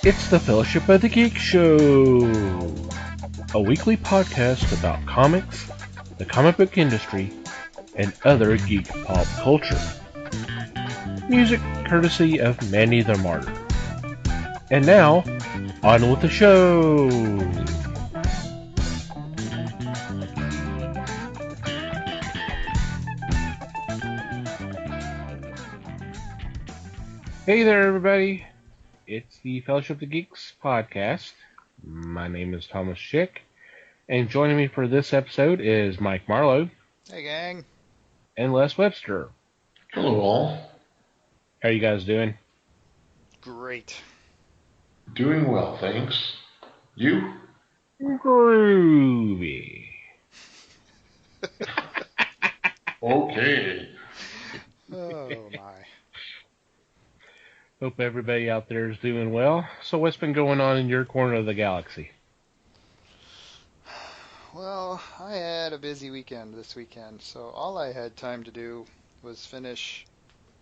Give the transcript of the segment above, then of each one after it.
It's the Fellowship of the Geek Show, a weekly podcast about comics, the comic book industry, and other geek pop culture. Music courtesy of Manny the Martyr. And now, on with the show! Hey there, everybody. It's the Fellowship of the Geeks podcast. My name is Thomas Schick, and joining me for this episode is Mike Marlowe. Hey, gang. And Les Webster. Hello, all. How are you guys doing? Great. Doing well, thanks. You? Groovy. Okay. Oh, my. Hope everybody out there is doing well. So what's been going on in your corner of the galaxy? Well, I had a busy weekend this weekend, so all I had time to do was finish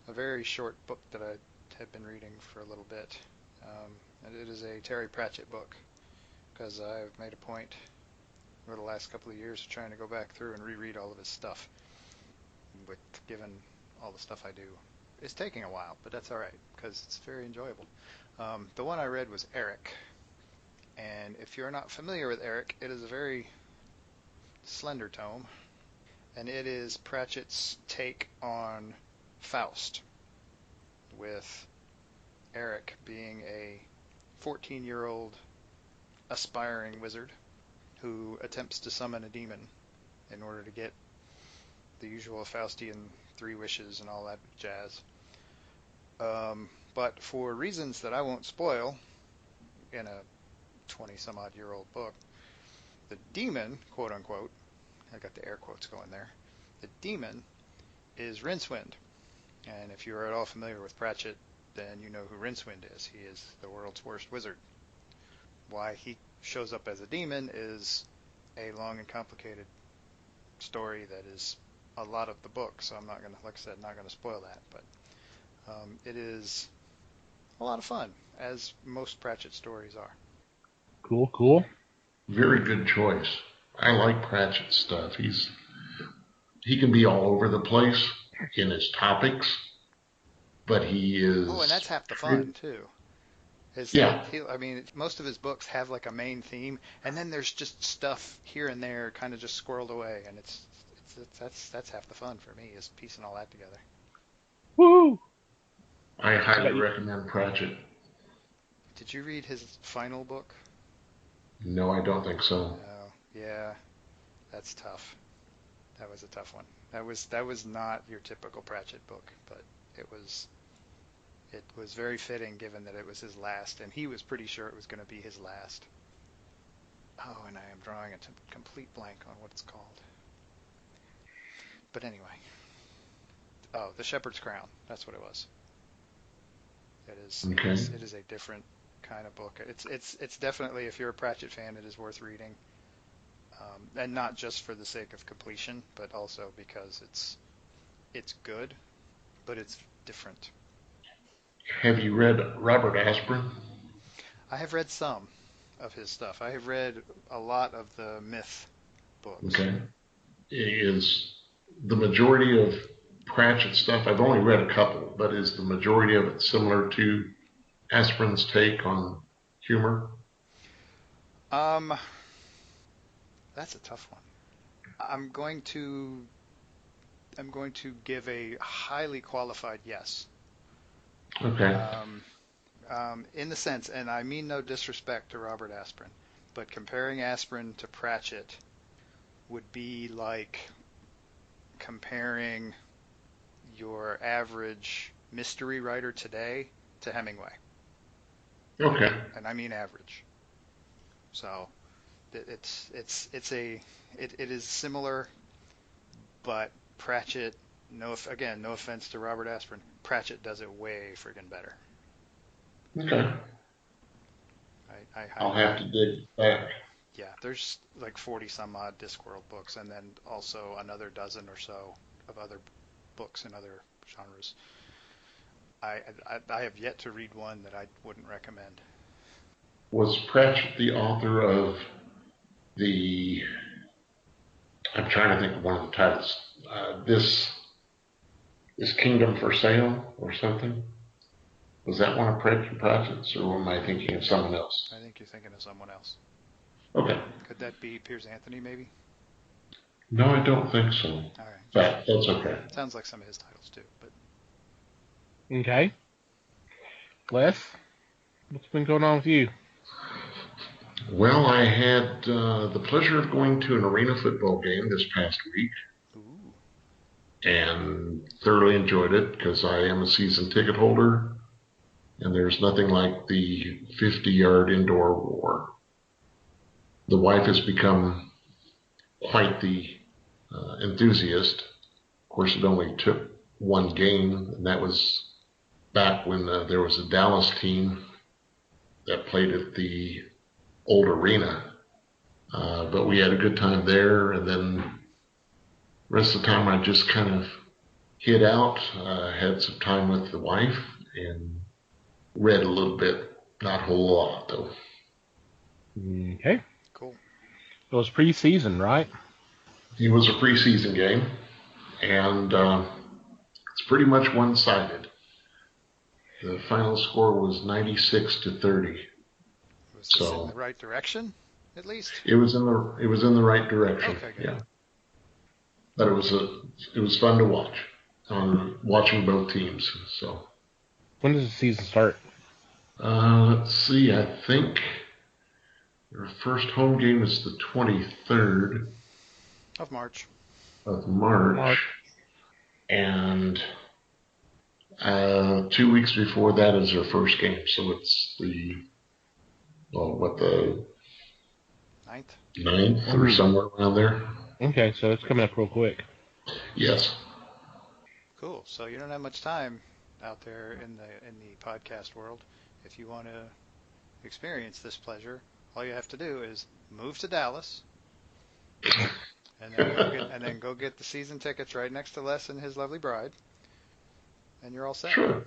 a very short book that I had been reading for a little bit. And it is a Terry Pratchett book, because I've made a point over the last couple of years of trying to go back through and reread all of his stuff. But given all the stuff I do, it's taking a while, but that's all right, because it's very enjoyable. The one I read was Eric, and if you're not familiar with Eric, it is a very slender tome, and it is Pratchett's take on Faust, with Eric being a 14-year-old aspiring wizard who attempts to summon a demon in order to get the usual Faustian 3 wishes and all that jazz. But for reasons that I won't spoil in a 20-some-odd-year-old book, the demon, quote-unquote, I got the air quotes going there, the demon is Rincewind. And if you are at all familiar with Pratchett, then you know who Rincewind is. He is the world's worst wizard. Why he shows up as a demon is a long and complicated story that is a lot of the book, so I'm not going to, like I said, not going to spoil that, but it is a lot of fun, as most Pratchett stories are. Cool. Very good choice. I like Pratchett stuff. He can be all over the place in his topics, but he is... Oh, and that's half the fun, too. Yeah. I mean, most of his books have like a main theme, and then there's just stuff here and there kind of just squirreled away, and that's half the fun for me, is piecing all that together. Woo! I highly recommend Pratchett. Did you read his final book? No, I don't think so. No. Yeah, that's tough. That was a tough one. That was not your typical Pratchett book, but it was very fitting given that it was his last, and he was pretty sure it was going to be his last. Oh, and I am drawing a complete blank on what it's called. But anyway. Oh, The Shepherd's Crown. That's what it was. Okay. It is a different kind of book. It's definitely, if you're a Pratchett fan, it is worth reading. And not just for the sake of completion, but also because it's good, but it's different. Have you read Robert Asprin? I have read some of his stuff. I have read a lot of the myth books. Okay. Is the majority of Pratchett stuff, I've only read a couple, but is the majority of it similar to Asprin's take on humor? That's a tough one. I'm going to give a highly qualified yes. Okay. In the sense, and I mean no disrespect to Robert Asprin, but comparing Asprin to Pratchett would be like comparing your average mystery writer today to Hemingway. Okay. And I mean average. So it is similar, but Pratchett, no offense to Robert Asprin, Pratchett does it way friggin' better. Okay. I'll have to dig back. Yeah, there's like 40 some odd Discworld books, and then also another dozen or so of other books in other genres. I have yet to read one that I wouldn't recommend. Was Pratchett the author of I'm trying to think of one of the titles. This is Kingdom for Sale or something? Was that one of Pratchett's, or am I thinking of someone else? I think you're thinking of someone else. Okay. Could that be Piers Anthony, maybe? No, I don't think so. All right. But that's okay. Sounds like some of his titles too. But Okay. Les, what's been going on with you? Well, I had the pleasure of going to an arena football game this past week. ooh, And thoroughly enjoyed it because I am a season ticket holder, and there's nothing like the 50-yard indoor war. The wife has become quite the enthusiast. Of course, it only took one game, and that was back when there was a Dallas team that played at the old arena. But we had a good time there, and then the rest of the time I just kind of hid out, had some time with the wife, and read a little bit. Not a whole lot, though. Okay. cool. It was preseason, right? It was a preseason game, and it's pretty much one-sided. The final score was 96-30. Was this in the right direction, at least? It was in the right direction. Okay, good. Yeah. But it was fun to watch. Watching both teams. So. When does the season start? Let's see. I think their first home game is the 23rd Of March. of March. And 2 weeks before that is their first game. So it's the 9th or somewhere around there. Okay, so it's coming up real quick. Yes. Cool. So you don't have much time out there in the podcast world. If you want to experience this pleasure, all you have to do is move to Dallas, and then go get the season tickets right next to Les and his lovely bride, and you're all set. Sure.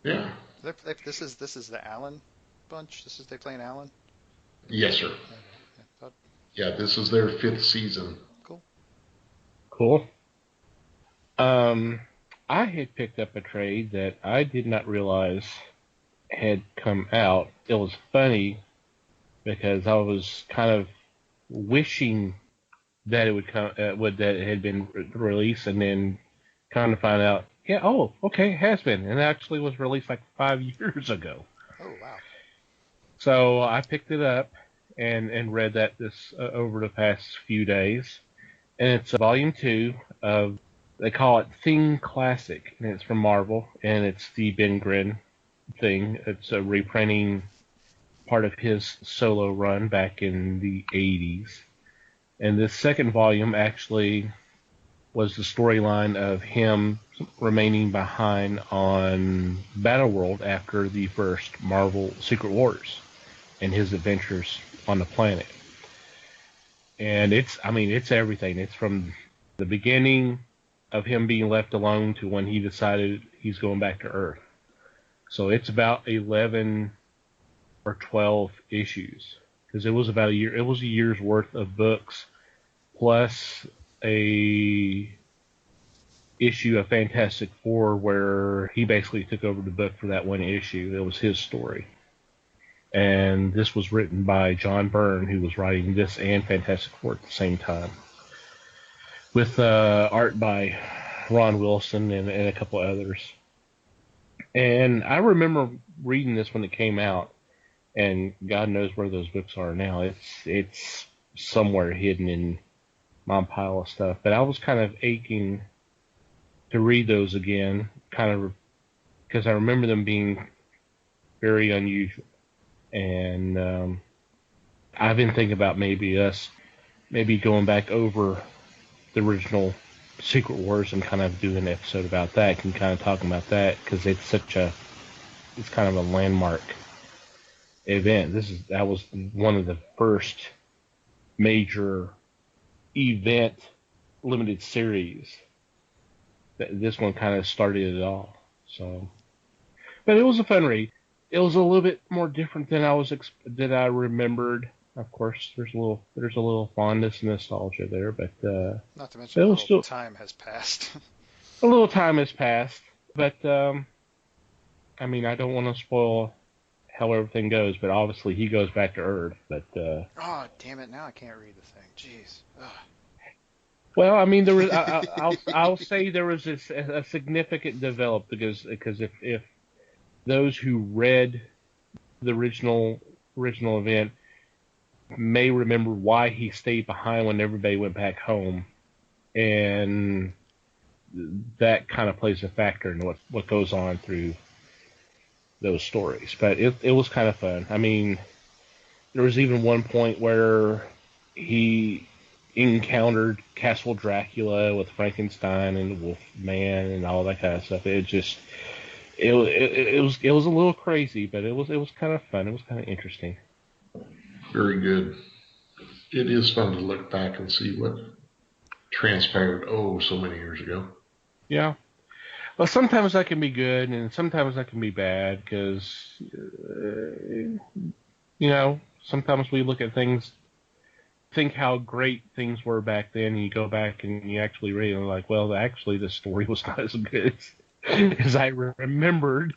Yeah. This is the Allen bunch. They play in Allen. Yes, sir. Okay. Yeah, this is their 5th season. Cool. I had picked up a trade that I did not realize had come out. It was funny because I was kind of wishing that it would come, that it had been released, and then kind of find out, yeah, oh, okay, it has been, and it actually was released like 5 years ago. Oh, wow. So I picked it up and read that over the past few days, and it's volume 2 of, they call it Thing Classic, and it's from Marvel, and it's the Ben Grimm thing. It's a reprinting part of his solo run back in the 80s. And this second volume actually was the storyline of him remaining behind on Battleworld after the first Marvel Secret Wars and his adventures on the planet. And it's everything. It's from the beginning of him being left alone to when he decided he's going back to Earth. So it's about 11 or 12 issues, because it was about a year. It was a year's worth of books plus a issue of Fantastic Four where he basically took over the book for that one issue. It was his story. And this was written by John Byrne, who was writing this and Fantastic Four at the same time, with art by Ron Wilson and a couple others. And I remember reading this when it came out, and God knows where those books are now. It's somewhere hidden in my pile of stuff. But I was kind of aching to read those again, kind of because I remember them being very unusual. And I've been thinking about maybe going back over the original Secret Wars and kind of doing an episode about that and kind of talking about that, because it's kind of a landmark event. That was one of the first major event limited series. This one kind of started it all. So, but it was a fun read. it was a little bit more different than than I remembered. Of course, there's a little fondness and nostalgia there, but Not to mention it a was little still time has passed. a little time has passed. But I mean, I don't want to spoil how everything goes, but obviously he goes back to Earth. But Oh, damn it! Now I can't read the thing. Jeez. Ugh. well, I mean, there was I'll say there was a significant develop because if those who read the original event may remember why he stayed behind when everybody went back home, and that kind of plays a factor in what goes on through those stories. But it was kind of fun. I mean, there was even one point where he encountered Castle Dracula with Frankenstein and Wolfman and all that kind of stuff. It was a little crazy, but it was kind of fun. It was kind of interesting. Very good. It is fun to look back and see what transpired so many years ago. Yeah. Well, sometimes that can be good, and sometimes that can be bad, because, sometimes we look at things, think how great things were back then, and you go back and you actually read it, and like, well, actually, the story was not as good as I remembered.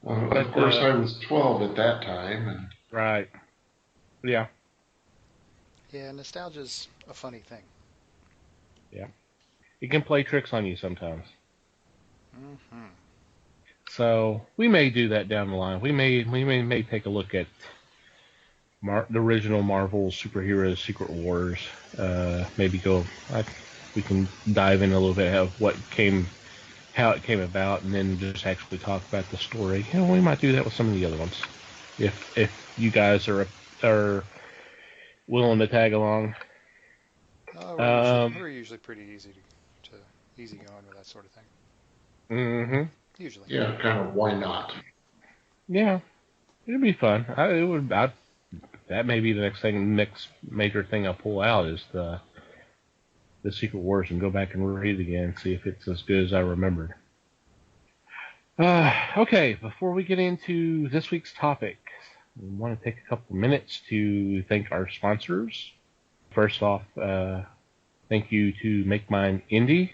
But, of course, I was 12 at that time. And right. Yeah. Yeah, nostalgia's a funny thing. Yeah. It can play tricks on you sometimes. Mm-hmm. So we may do that down the line. We may take a look at the original Marvel superheroes, Secret Wars. Maybe we can dive in a little bit of how it came about, and then just actually talk about the story. We might do that with some of the other ones, if you guys are willing to tag along. We're usually pretty easy going with that sort of thing. Mm-hmm. Usually. Yeah, kind of. Why not? Yeah, it'd be fun. That may be the next major thing I'll pull out is the Secret Wars and go back and read it again and see if it's as good as I remembered. Okay, before we get into this week's topic, we want to take a couple minutes to thank our sponsors. First off, thank you to Make Mine Indie.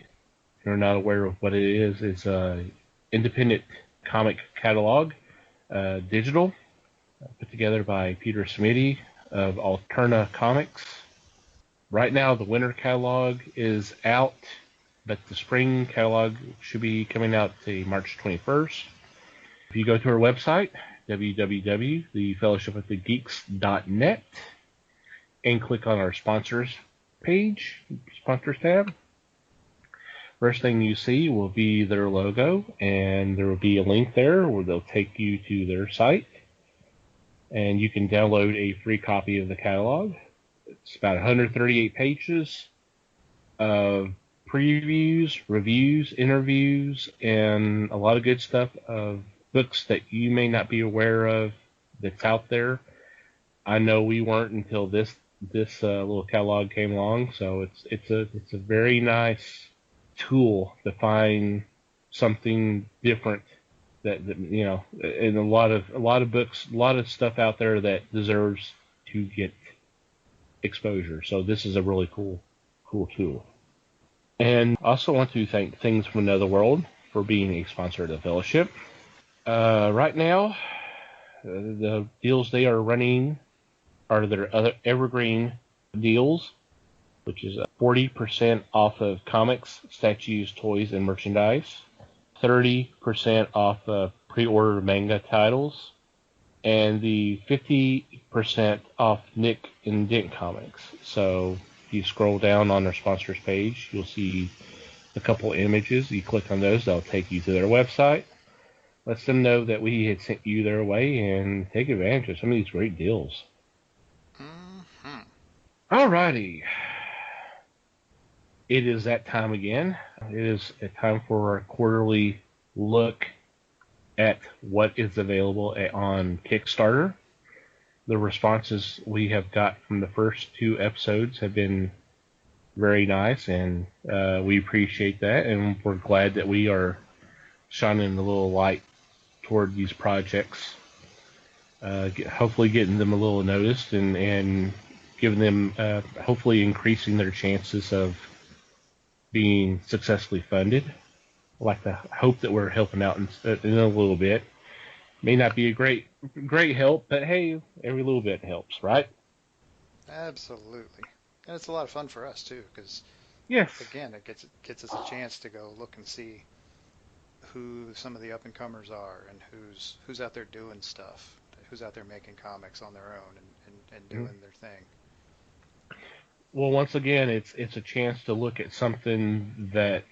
If you're not aware of what it is, it's an independent comic catalog, digital, put together by Peter Smitty of Alterna Comics. Right now, the winter catalog is out, but the spring catalog should be coming out March 21st. If you go to our website, www.thefellowshipofthegeeks.net, and click on our sponsors page, sponsors tab, first thing you see will be their logo, and there will be a link there where they'll take you to their site, and you can download a free copy of the catalog. It's about 138 pages of previews, reviews, interviews, and a lot of good stuff of books that you may not be aware of that's out there. I know we weren't until this little catalog came along, so it's a very nice tool to find something different that and a lot of books, a lot of stuff out there that deserves to get exposure. So this is a really cool tool. And I also want to thank Things from Another World for being a sponsor of the Fellowship. Right now, the deals they are running are their other evergreen deals, which is 40% off of comics, statues, toys, and merchandise, 30% off of pre-order manga titles, and the 50% off Nick and Dent comics. So if you scroll down on their sponsors page, you'll see a couple images. You click on those, they'll take you to their website. Let them know that we had sent you their way, and take advantage of some of these great deals. Mm-hmm. Alrighty. It is that time again. It is a time for our quarterly look at what is available on Kickstarter. The responses we have got from the first 2 episodes have been very nice, and we appreciate that, and we're glad that we are shining a little light toward these projects hopefully getting them a little noticed and giving them, hopefully increasing their chances of being successfully funded. I like to hope that we're helping out in a little bit. May not be a great help, but hey, every little bit helps, right? Absolutely. And it's a lot of fun for us too, because Yes. again, it gets us a chance to go look and see who some of the up and comers are, and who's out there doing stuff, who's out there making comics on their own and Mhm. doing their thing. Well, once again, it's a chance to look at something that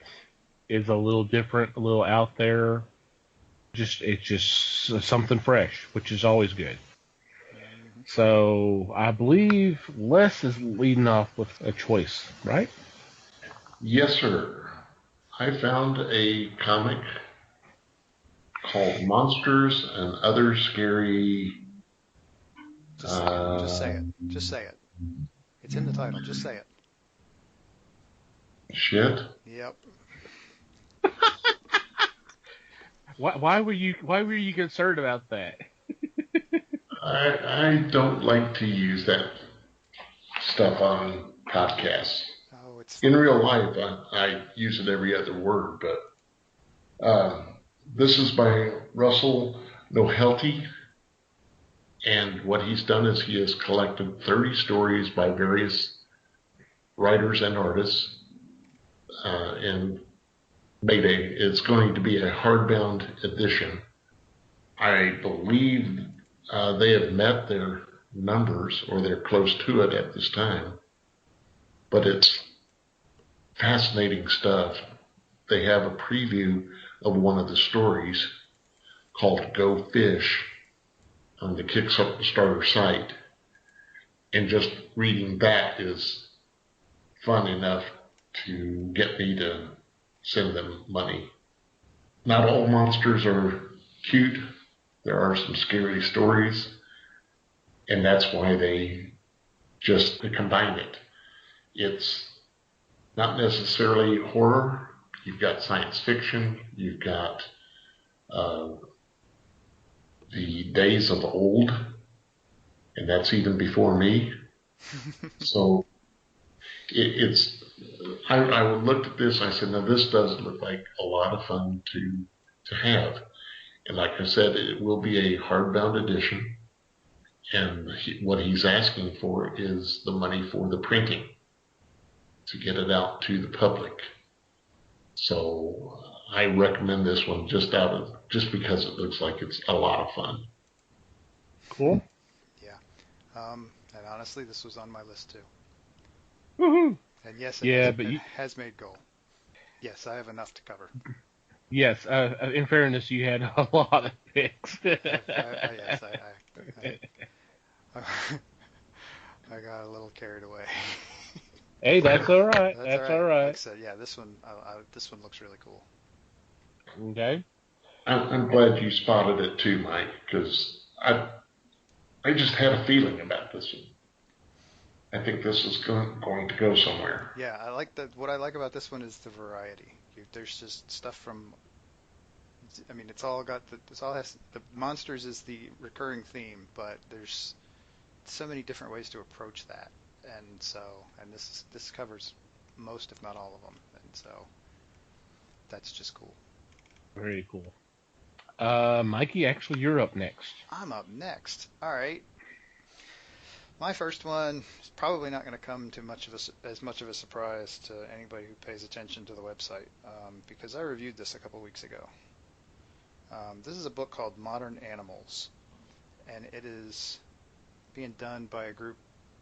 is a little different, a little out there. It's just something fresh, which is always good. Hmm. So I believe Les is leading off with a choice, right? Yes, sir. I found a comic called Monsters and Other Scary Just say uh, it. Just say it. It's in the title. Just say it. shit. Yep. Why were you concerned about that? I don't like to use that stuff on podcasts. Oh, it's In fine. real life, I use it every other word, but this is by Russell Nohelty, and what he's done is he has collected 30 stories by various writers and artists, and made it's going to be a hardbound edition. I believe they have met their numbers, or they're close to it at this time, but it's fascinating stuff. They have a preview of one of the stories called Go Fish on the Kickstarter site. And just reading that is fun enough to get me to send them money. Not all monsters are cute. There are some scary stories, and that's why they just combine it. It's not necessarily horror. You've got science fiction. You've got uh, the days of old, and that's even before me. So it's. I looked at this. I said, "Now this does look like a lot of fun to have." And like I said, it will be a hardbound edition. And what he's asking for is the money for the printing to get it out to the public. So I recommend this one just because it looks like it's a lot of fun. Cool. Yeah. And honestly, this was on my list too. Woohoo! And yes, Yeah, but it you, has made goal. Yes, I have enough to cover. yes. In fairness, you had a lot of picks. Yes, I, I got a little carried away. Hey, that's all right. That's all That's all right. Like I right. said, yeah, this one looks really cool. Okay. I'm glad you spotted it too, Mike, because I just had a feeling about this one. I think this is going to go somewhere. Yeah, I like that. What I like about this one is the variety. There's just stuff from. I mean, it's all has the monsters is the recurring theme, but there's so many different ways to approach that, and this covers most, if not all of them, and so that's just cool. Very cool. Mikey, actually, you're up next. I'm up next. All right. My first one is probably not going to come to as much of a surprise to anybody who pays attention to the website, because I reviewed this a couple weeks ago. This is a book called Modern Animals, and it is being done by a group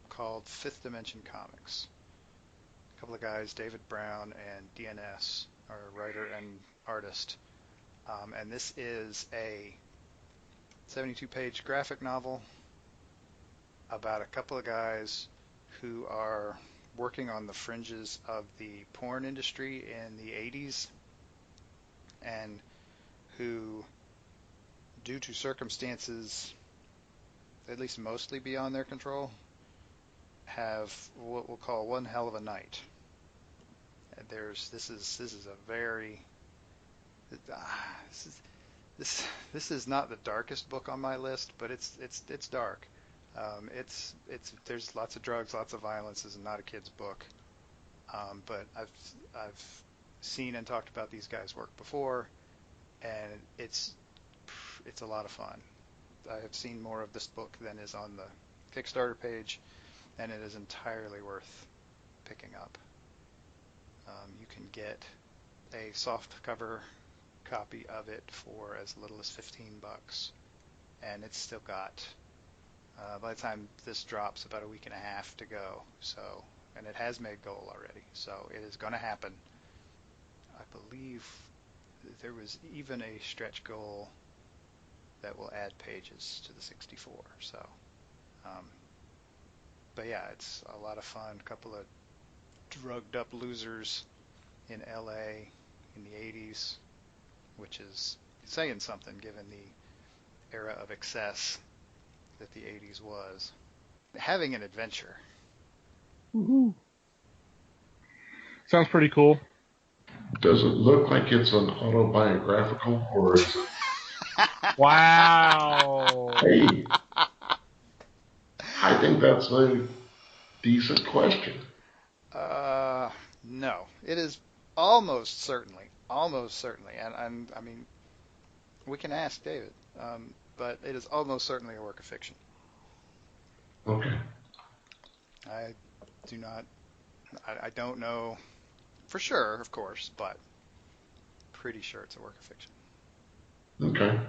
called Fifth Dimension Comics. A couple of guys, David Brown and DNS, are a writer and artist. And this is a 72-page graphic novel about a couple of guys who are working on the fringes of the porn industry in the 80s, and who, due to circumstances at least mostly beyond their control, have what we'll call one hell of a night. This is a very this is, This is not the darkest book on my list, but it's dark. There's lots of drugs, lots of violence. This is not a kid's book. But I've seen and talked about these guys' work before, and it's a lot of fun. I have seen more of this book than is on the Kickstarter page, and it is entirely worth picking up. You can get a soft cover copy of it for as little as $15, and it's still got, by the time this drops, about a week and a half to go. So, and it has made goal already, so it is going to happen. I believe there was even a stretch goal that will add pages to the 64. So, but yeah, it's a lot of fun. A couple of drugged up losers in LA in the 80s, which is saying something given the era of excess that the 80s was. Having an adventure. Woohoo. Sounds pretty cool. Does it look like it's an autobiographical, or is it? Wow. Hey, I think that's a decent question. No, it is almost certainly, and I mean, we can ask David, but it is almost certainly a work of fiction. Okay. I do not, I don't know for sure, of course, but pretty sure it's a work of fiction. Okay.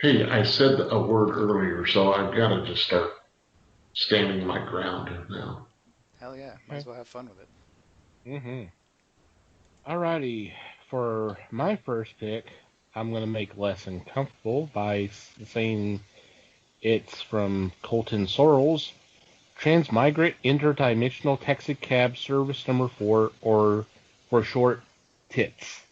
Hey, I said a word earlier, so I've got to just start standing my ground now. Hell yeah, might as well have fun with it. Mm-hmm. Alrighty, for my first pick, I'm going to make less uncomfortable by saying it's from Colton Sorrells, Transmigrant Interdimensional Taxicab Service Number 4, or for short, T.I.T.S.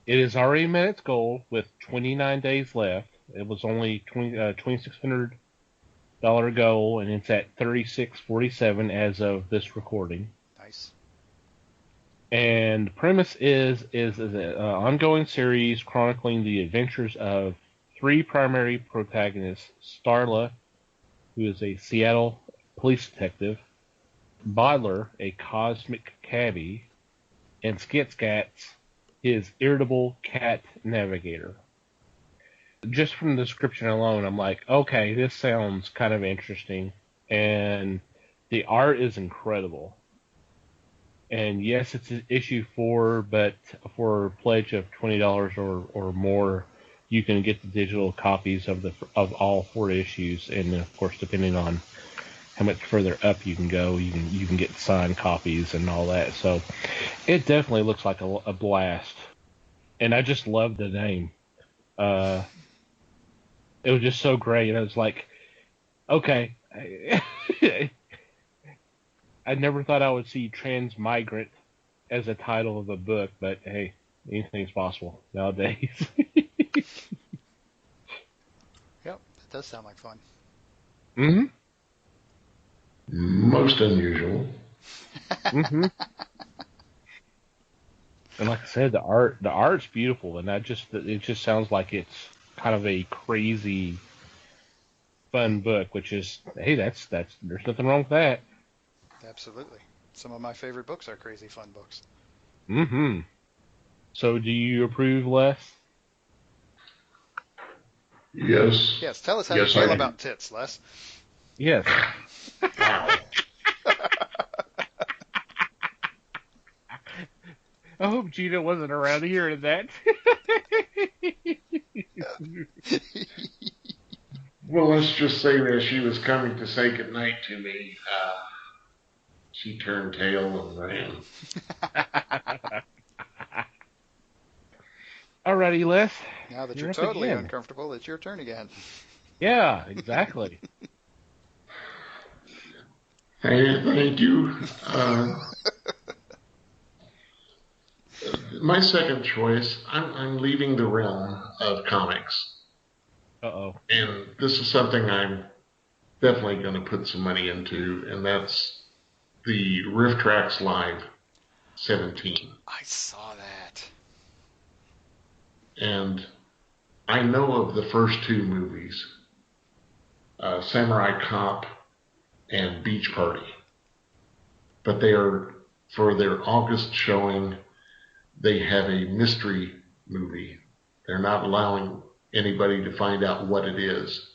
It has already met its goal with 29 days left. It was only $2,600 goal, and it's at 36.47 as of this recording. Nice. And the premise is an ongoing series chronicling the adventures of three primary protagonists: Starla, who is a Seattle police detective; Bodler, a cosmic cabbie; and Skitscats, his irritable cat navigator. Just from the description alone, I'm like, okay, this sounds kind of interesting. And the art is incredible. And yes, it's issue 4, but for a pledge of $20 or more, you can get the digital copies of all 4 issues. And of course, depending on how much further up you can go, you can get signed copies and all that. So it definitely looks like a blast. And I just love the name. It was just so great. And I was like, okay. I never thought I would see Transmigrant as a title of a book, but hey, anything's possible nowadays. Yep, that does sound like fun. Mm-hmm. Most unusual. Mm-hmm. And like I said, the art's beautiful, and it just sounds like it's kind of a crazy, fun book. Which is, hey, that's there's nothing wrong with that. Absolutely. Some of my favorite books are crazy fun books. Mm-hmm. So, do you approve, Les? Yes. Yes, tell us how you feel about T.I.T.S, Les. Yes. Wow. I hope Gina wasn't around hearing that. Well, let's just say that she was coming to say goodnight to me. She turned tail and ran. Alrighty, Les. Now that You're you're up totally again. uncomfortable, it's your turn again. Yeah, exactly. Thank you. My second choice, I'm leaving the realm of comics. Uh-oh. And this is something I'm definitely going to put some money into, and that's the Rifftrax Live 17. I saw that. And I know of the first two movies, Samurai Cop and Beach Party, but they are, for their August showing, they have a mystery movie. They're not allowing anybody to find out what it is.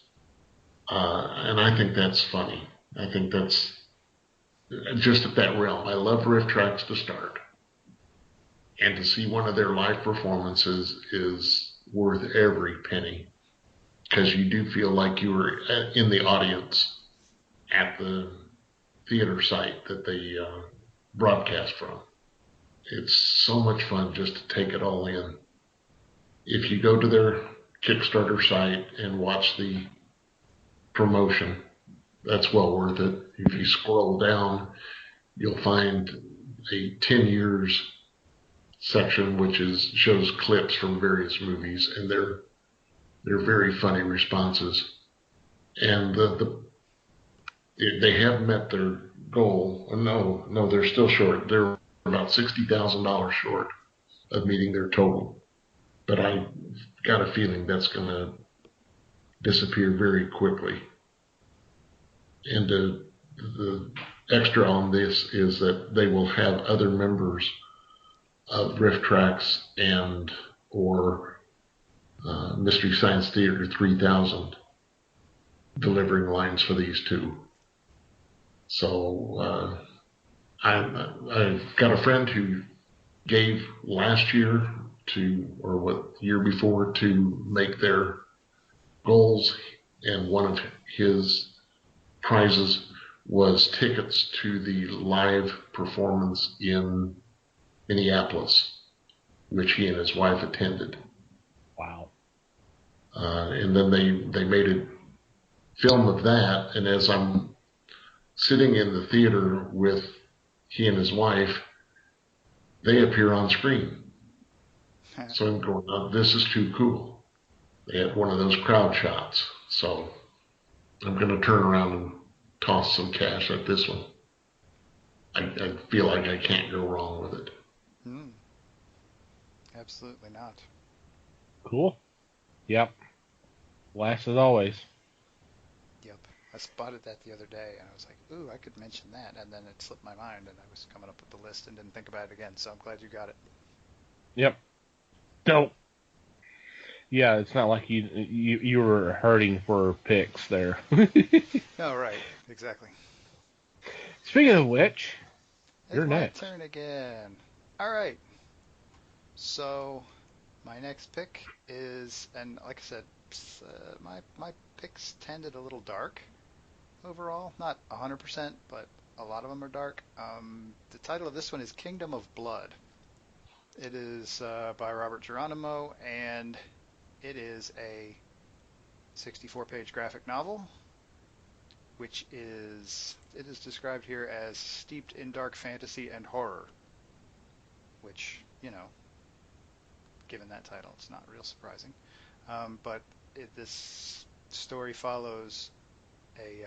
And I think that's funny. I think that's just at that realm. I love Rifftrax to start. And to see one of their live performances is worth every penny, because you do feel like you were in the audience at the theater site that they broadcast from. It's so much fun just to take it all in. If you go to their Kickstarter site and watch the promotion, that's well worth it. If you scroll down, you'll find a 10 years section which shows clips from various movies, and they're very funny responses. And they have met their goal. No, they're still short. They're about $60,000 short of meeting their total. But I got a feeling that's going to disappear very quickly. And the extra on this is that they will have other members of Rifftrax and or Mystery Science Theater 3000 delivering lines for these two. So I've got a friend who gave last year year before, to make their goals, and one of his prizes was tickets to the live performance in Minneapolis, which he and his wife attended. Wow. And then they made a film of that, and as I'm sitting in the theater with he and his wife, they appear on screen. So I'm going, oh, this is too cool. They had one of those crowd shots. So I'm going to turn around and toss some cash at this one. I feel like I can't go wrong with it. Absolutely not. Cool. Yep. Last as always. Yep. I spotted that the other day, and I was like, ooh, I could mention that. And then it slipped my mind, and I was coming up with the list and didn't think about it again. So I'm glad you got it. Yep. Don't. Yeah, it's not like you were hurting for picks there. No, right. Exactly. Speaking of which, you're It's my next. turn again. All right. So my next pick is, and like I said, my picks tended a little dark overall. Not 100%, but a lot of them are dark. The title of this one is Kingdom of Blood. It is by Robert Geronimo, and it is a 64-page graphic novel, which it is described here as steeped in dark fantasy and horror, which, given that title, it's not real surprising. But this story follows a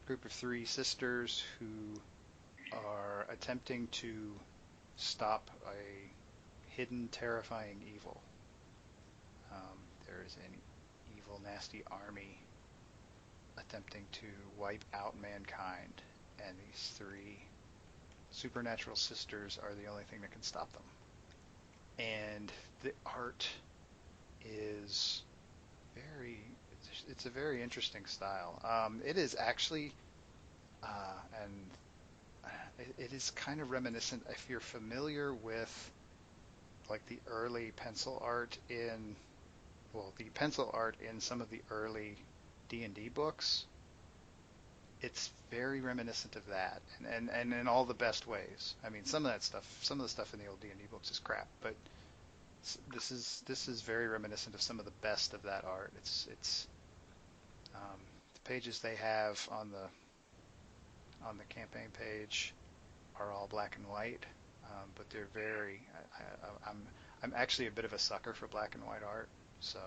group of three sisters who are attempting to stop a hidden, terrifying evil. There is an evil, nasty army attempting to wipe out mankind, and these three supernatural sisters are the only thing that can stop them. And the art is it's a very interesting style. It is actually, and it is kind of reminiscent, if you're familiar with like the early pencil art in some of the early D&D books. It's very reminiscent of that, and in all the best ways. I mean, some of the stuff in the old D&D books is crap, but this is very reminiscent of some of the best of that art. It's the pages they have on the campaign page are all black and white, but they're very. I'm actually a bit of a sucker for black and white art, so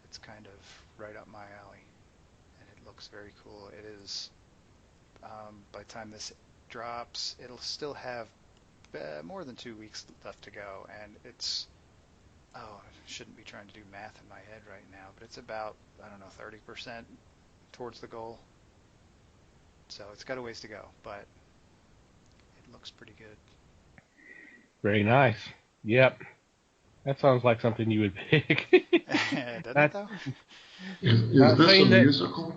it's kind of right up my alley, and it looks very cool. It is. By the time this drops, it'll still have more than 2 weeks left to go, and it's, I shouldn't be trying to do math in my head right now, but it's about, I don't know, 30% towards the goal. So it's got a ways to go, but it looks pretty good. Very nice. Yep. That sounds like something you would pick. Doesn't it, though? Is this a musical?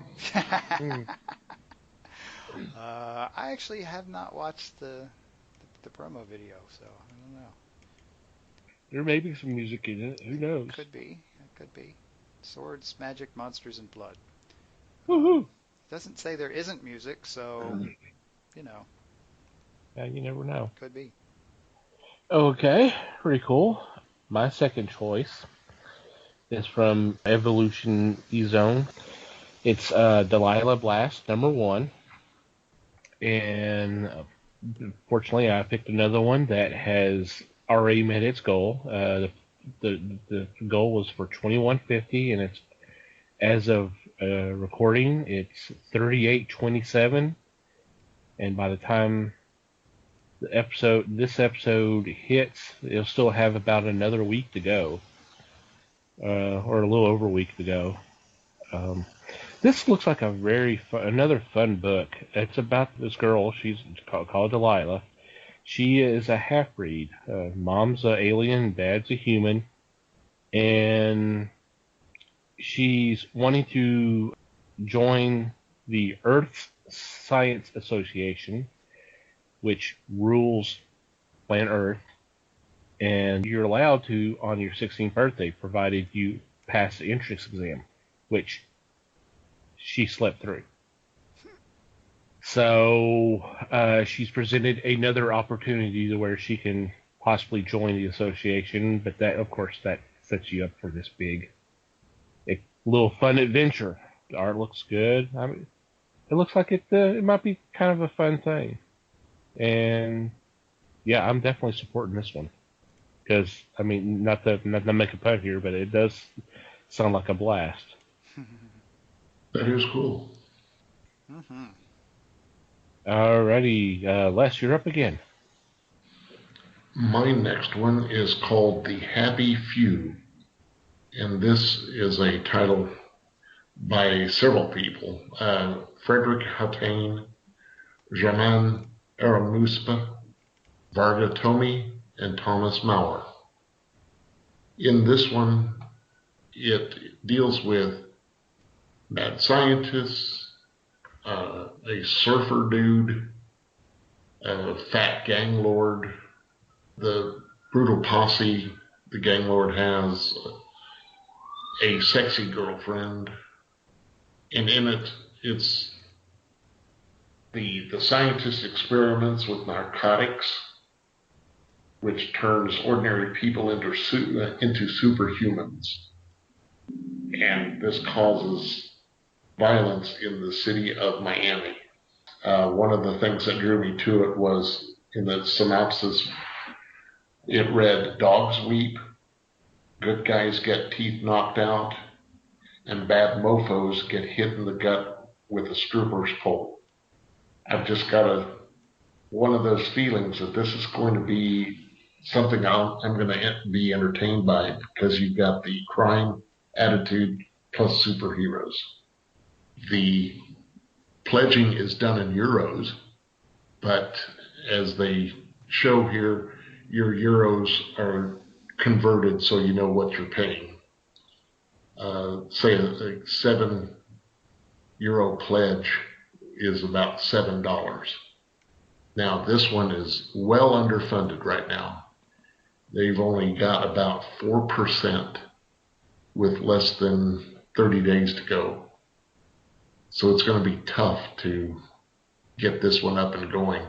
I actually have not watched the promo video, so I don't know. There may be some music in it. Who knows? Could be. It could be. Swords, magic, monsters, and blood. Woohoo! Doesn't say there isn't music, so, you know. Yeah, you never know. Could be. Okay, pretty cool. My second choice is from Evolution E-Zone. It's Delilah Blast, #1. And fortunately, I picked another one that has already met its goal. The goal was for 2150, and it's, as of recording, it's 3827. And by the time this episode hits, it'll still have about another week to go, or a little over a week to go. This looks like another fun book. It's about this girl. She's called Delilah. She is a half-breed. Mom's an alien, dad's a human, and she's wanting to join the Earth Science Association, which rules planet Earth, and you're allowed to on your 16th birthday, provided you pass the entrance exam, which she slept through. So she's presented another opportunity to where she can possibly join the association, but that, of course, that sets you up for this big, little fun adventure. The art looks good. I mean, it looks like it might be kind of a fun thing. And yeah, I'm definitely supporting this one because, I mean, not to make a pun here, but it does sound like a blast. That is cool. Mm-hmm. Alrighty, Les, you're up again. My next one is called The Happy Few, and this is a title by several people. Frederick Hatain, Germain Aramuspa, Varga Tomi, and Thomas Maurer. In this one, it deals with mad scientists, a surfer dude, a fat gang lord, the brutal posse the gang lord has, a sexy girlfriend, and in it, it's the scientist experiments with narcotics, which turns ordinary people into superhumans. And this causes violence in the city of Miami. One of the things that drew me to it was, in the synopsis, it read, "Dogs weep, good guys get teeth knocked out, and bad mofos get hit in the gut with a stripper's pole." I've just got one of those feelings that this is going to be something I'm going to be entertained by, because you've got the crime attitude plus superheroes. The pledging is done in euros, but as they show here, your euros are converted so you know what you're paying. Say a €7 pledge is about $7. Now, this one is well underfunded right now. They've only got about 4% with less than 30 days to go. So it's going to be tough to get this one up and going.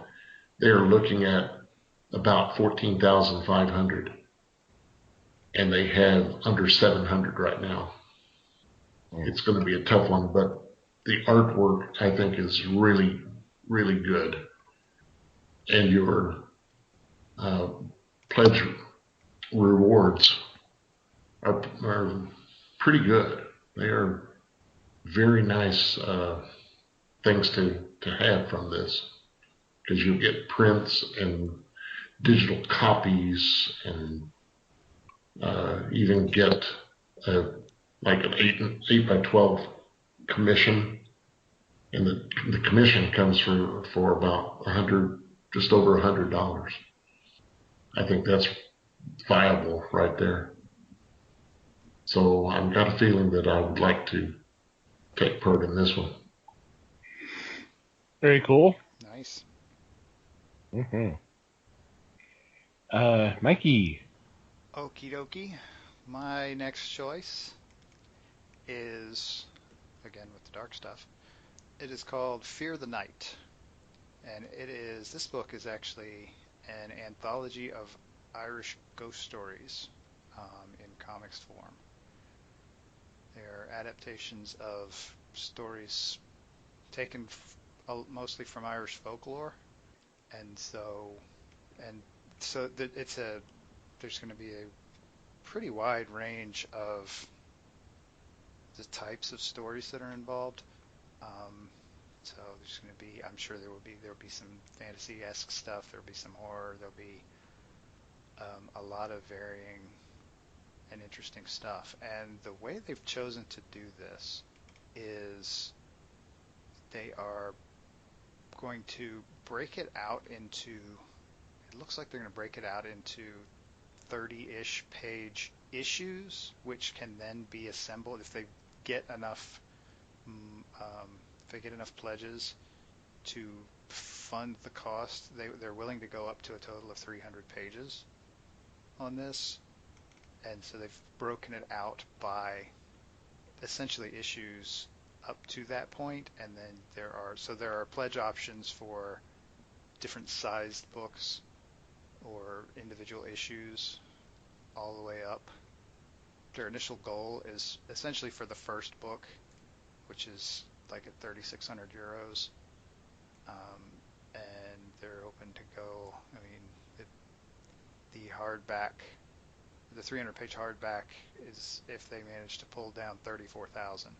They're looking at about 14,500, and they have under 700 right now. It's going to be a tough one, but the artwork, I think, is really, really good. And your pledge rewards are pretty good. They are very nice things to have from this, because you get prints, and digital copies and even get like an 8 by 12 commission, and the commission comes for about just over $100. I think that's viable right there. So I've got a feeling that I would like to take part in this one. Very cool. Nice. Mikey. Okie dokie. My next choice is, again with the dark stuff, it is called Fear the Night. And this book is actually an anthology of Irish ghost stories in comics form. They're adaptations of stories taken mostly from Irish folklore, and so there's going to be a pretty wide range of the types of stories that are involved. So there's going to be, I'm sure there will be some fantasy-esque stuff. There'll be some horror. There'll be a lot of varying and interesting stuff. And the way they've chosen to do this is they are going to break it out into, it looks like they're going to break it out into 30-ish page issues, which can then be assembled if they get enough pledges to fund the cost. They're willing to go up to a total of 300 pages on this, and so they've broken it out by essentially issues up to that point, and then there are pledge options for different sized books or individual issues all the way up. Their initial goal is essentially for the first book, which is like at 3,600 euros, and they're open to go. I mean, the 300-page hardback is if they manage to pull down 34,000.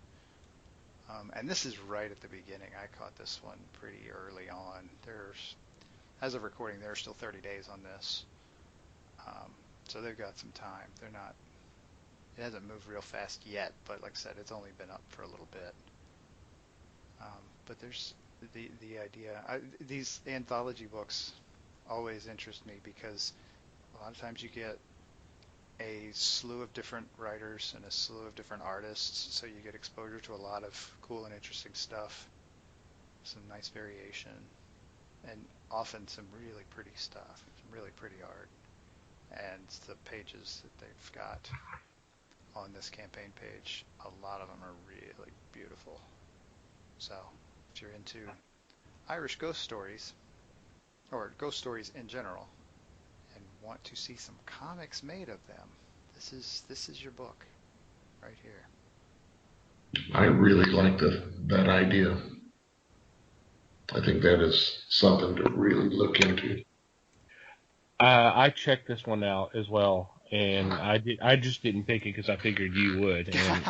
And this is right at the beginning. I caught this one pretty early on. As of recording, there are still 30 days on this, so they've got some time. It hasn't moved real fast yet, but like I said, it's only been up for a little bit. But there's the idea. These anthology books always interest me because a lot of times you get a slew of different writers and a slew of different artists, so you get exposure to a lot of cool and interesting stuff, some nice variation, and often some really pretty stuff, some really pretty art. And the pages that they've got on this campaign page, a lot of them are really beautiful. So if you're into Irish ghost stories, or ghost stories in general, and want to see some comics made of them, this is your book right here. I really like that idea. I think that is something to really look into. I checked this one out as well, and I just didn't pick it because I figured you would, and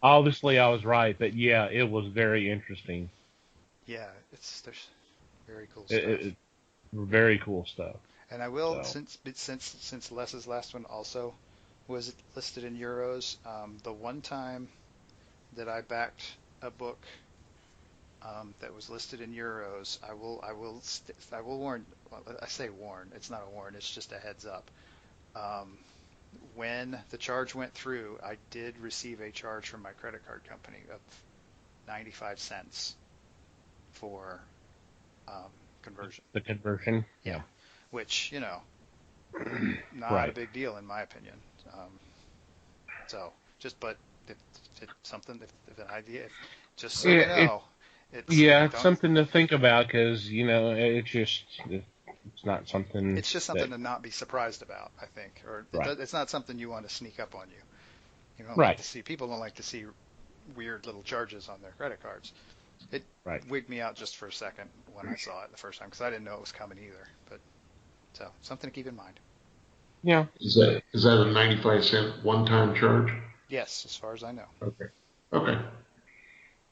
obviously I was right. But yeah, it was very interesting. Yeah, there's very cool stuff. Very cool stuff. And I will, since Les's last one also was listed in euros, the one time that I backed a book that was listed in euros, I will warn. Well, I say warn. It's not a warn. It's just a heads up. When the charge went through, I did receive a charge from my credit card company of 95 cents for conversion. The conversion, yeah. Which, not right. a big deal in my opinion. But if it's something, if an idea, just so you know. It's something to think about because, it's not something. It's just something to not be surprised about, I think. Or it's not something you want to sneak up on you. You don't like to see, people don't like to see weird little charges on their credit cards. It wigged me out just for a second when I saw it the first time because I didn't know it was coming either. But so something to keep in mind. Yeah. Is that a 95-cent one-time charge? Yes, as far as I know. Okay.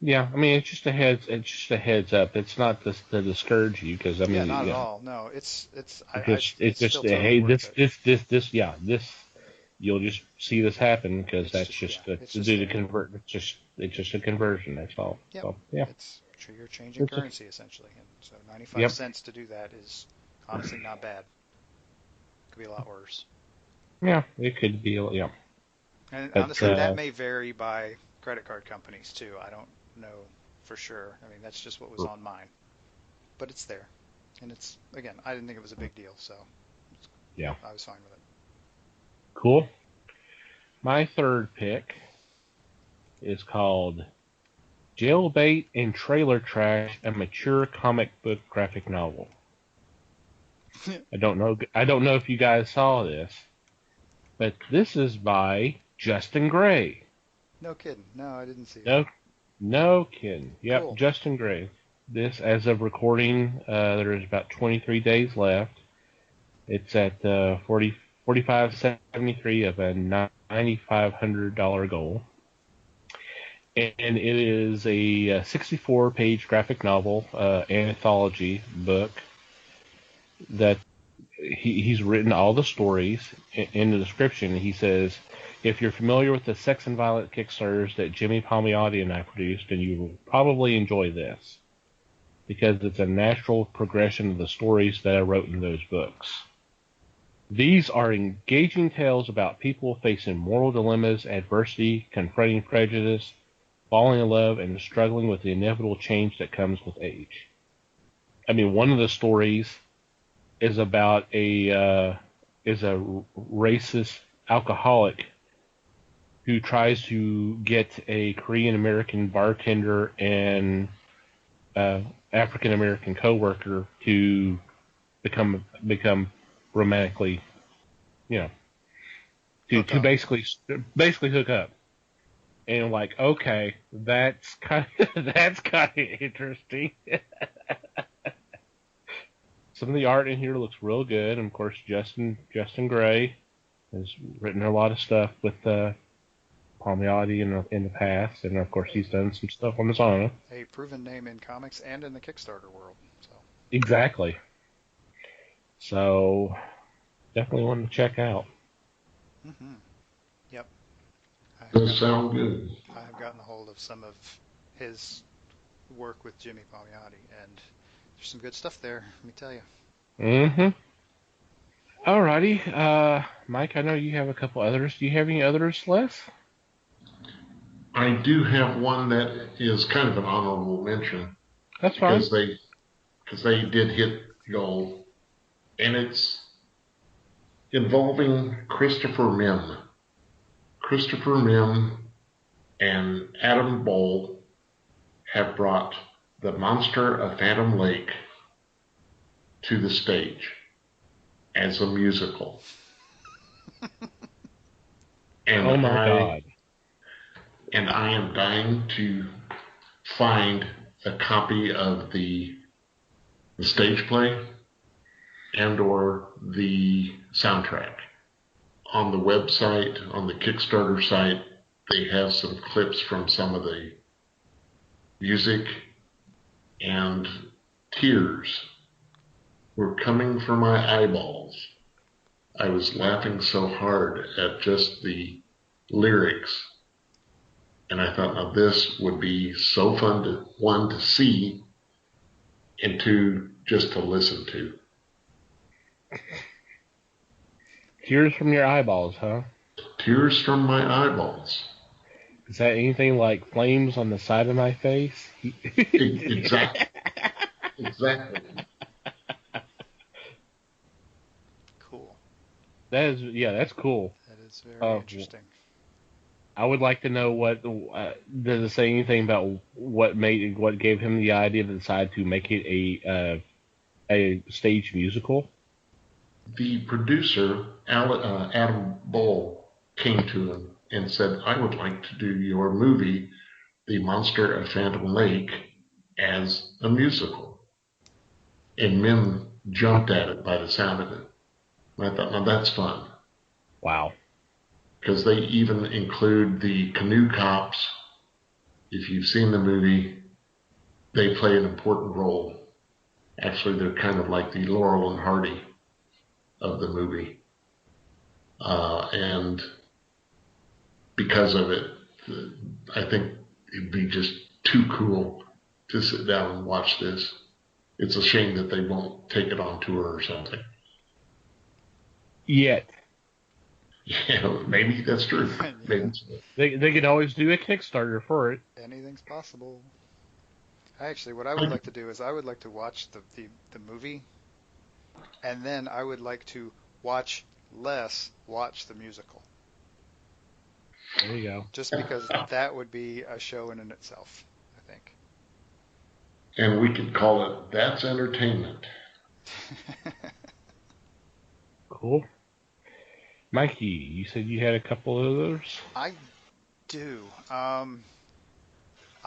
Yeah, I mean, it's just a heads up. It's not to discourage you, because I Yeah, mean, not you at know, all. No, it's it's just still totally hey, worth it. yeah, this you'll just see this happen because It's that's just yeah, just it's to just do the there. convert. It's just a conversion. That's all. Yep. So yeah, You're changing it's a, currency essentially, and so 95 yep, cents to do that is honestly not bad. Could be a lot worse. yeah, it could be, yeah, And but honestly, that may vary by credit card companies too. I don't know for sure. I mean, that's just what was on mine, but it's there, and it's again, I didn't think it was a big deal, so yeah, I was fine with it. cool. My third pick is called Jailbait and Trailer Trash, a mature comic book graphic novel. I don't know if you guys saw this, but this is by Justin Gray. No kidding. No, I didn't see it. No, no kidding. Yep, Cool. Justin Gray. This, as of recording, there is about 23 days left. It's at 45.73 of a $9,500 goal, and it is a 64-page graphic novel anthology book that he's written all the stories. In the description, he says, if you're familiar with the sex and violent Kickstarters that Jimmy Palmiotti and I produced, then you will probably enjoy this, because it's a natural progression of the stories that I wrote in those books. These are engaging tales about people facing moral dilemmas, adversity, confronting prejudice, falling in love, and struggling with the inevitable change that comes with age. I mean, one of the stories is about a racist alcoholic who tries to get a Korean American bartender and African American coworker to become romantically, you know, Hook to up. basically hook up. And I'm like, okay, that's kind of, that's kind of interesting. Some of the art in here looks real good, and of course, Justin Gray has written a lot of stuff with Palmiotti in the past, and of course, he's done some stuff on his own. A proven name in comics and in the Kickstarter world. So. Exactly. So definitely one to check out. Mm-hmm. Yep. I have Does gotten a, sound good. I have gotten a hold of some of his work with Jimmy Palmiotti, and there's some good stuff there. Let me tell you. Mm-hmm. Alrighty, Mike, I know you have a couple others. Do you have any others, Les? I do have one that is kind of an honorable mention That's fine. because they did hit gold, and it's involving Christopher Mim. Christopher Mim and Adam Bowl have brought The Monster of Phantom Lake to the stage as a musical. And Oh my God. I am dying to find a copy of the stage play and or the soundtrack. On the website, on the Kickstarter site, they have some clips from some of the music, and tears were coming from my eyeballs. I was laughing so hard at just the lyrics, and I thought, now this would be so fun to, one, to see, and two, just to listen to. Tears from your eyeballs, huh? Tears from my eyeballs. Is that anything like flames on the side of my face? Exactly. Exactly. Cool. That is, yeah, that's cool. That is very Uh, interesting. I would like to know what does it say anything about what gave him the idea to decide to make it a stage musical? The producer, Adam Bull, came to him and said, I would like to do your movie, The Monster of Phantom Lake, as a musical. And Mim jumped at it by the sound of it. And I thought, now that's fun. Wow. Because they even include the canoe cops if you've seen the movie, they play an important role. Actually, they're kind of like the Laurel and Hardy of the movie. And because of it, I think it'd be just too cool to sit down and watch this. It's a shame that they won't take it on tour or something. Yet. Yeah, maybe that's true. Yeah. Maybe so. They could always do a Kickstarter for it. Anything's possible. Actually, what I would like to do is I would like to watch the movie, and then I would like to watch the musical. There you go. Just because that would be a show in and itself, I think. And we could call it That's Entertainment. Cool. Mikey, you said you had a couple of those? I do. I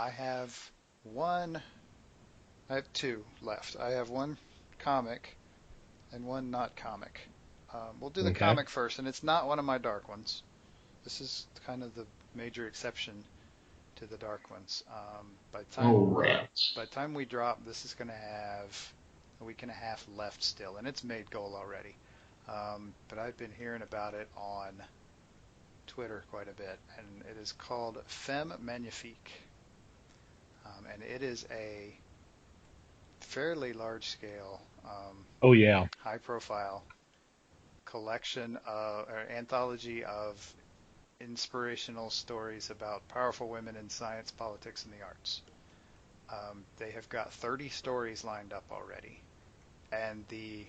have one. I have two left. I have one comic and one not comic. We'll do the Okay. comic first, and it's not one of my dark ones. This is kind of the major exception to the dark ones. By the time we drop, this is going to have a week and a half left still, and it's made goal already. But I've been hearing about it on Twitter quite a bit, and it is called Femme Magnifique. And it is a fairly large-scale, Oh, yeah. high-profile collection or anthology of inspirational stories about powerful women in science, politics, and the arts. They have got 30 stories lined up already, and the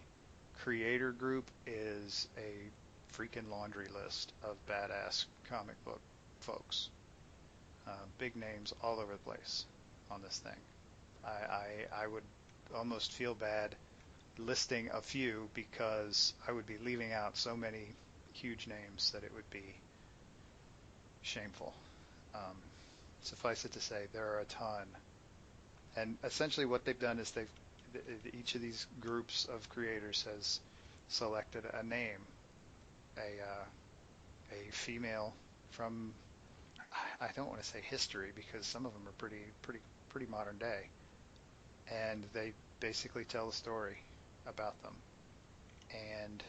creator group is a freaking laundry list of badass comic book folks. Big names all over the place on this thing. I would almost feel bad listing a few because I would be leaving out so many huge names that it would be shameful. Suffice it to say, there are a ton. And essentially what they've done is each of these groups of creators has selected a name, a female from, I don't want to say history because some of them are pretty modern day, and they basically tell a story about them. And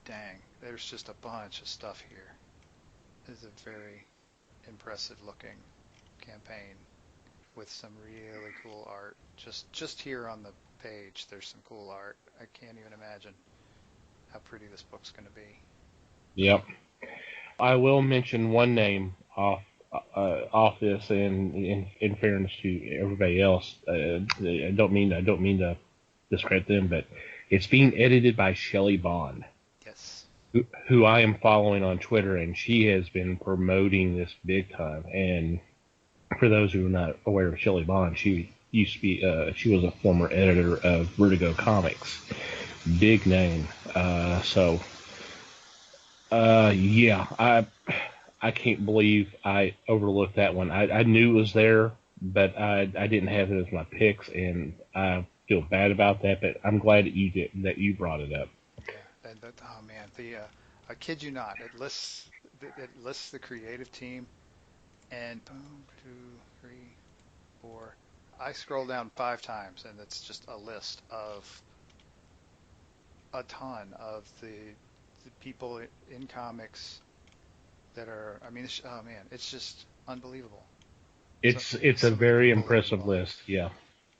dang, there's just a bunch of stuff here. This is a very impressive looking campaign with some really cool art. Just here on the page, there's some cool art. I can't even imagine how pretty this book's going to be. Yep. I will mention one name off this, and in fairness to everybody else, I don't mean to discredit them, but it's being edited by Shelley Bond, Yes. who I am following on Twitter, and she has been promoting this big time. And for those who are not aware of Shelley Bond, she used to be she was a former editor of Vertigo Comics, big name. Yeah, I can't believe I overlooked that one. I knew it was there, but I didn't have it as my picks, and I feel bad about that. But I'm glad that you brought it up. Yeah. And oh man, I kid you not, it lists the creative team, and boom, 2, 3, 4. I scroll down 5 times, and it's just a list of a ton of the people in comics that are. I mean, oh man, it's just unbelievable. It's a Some of the very people impressive involved. list. Yeah.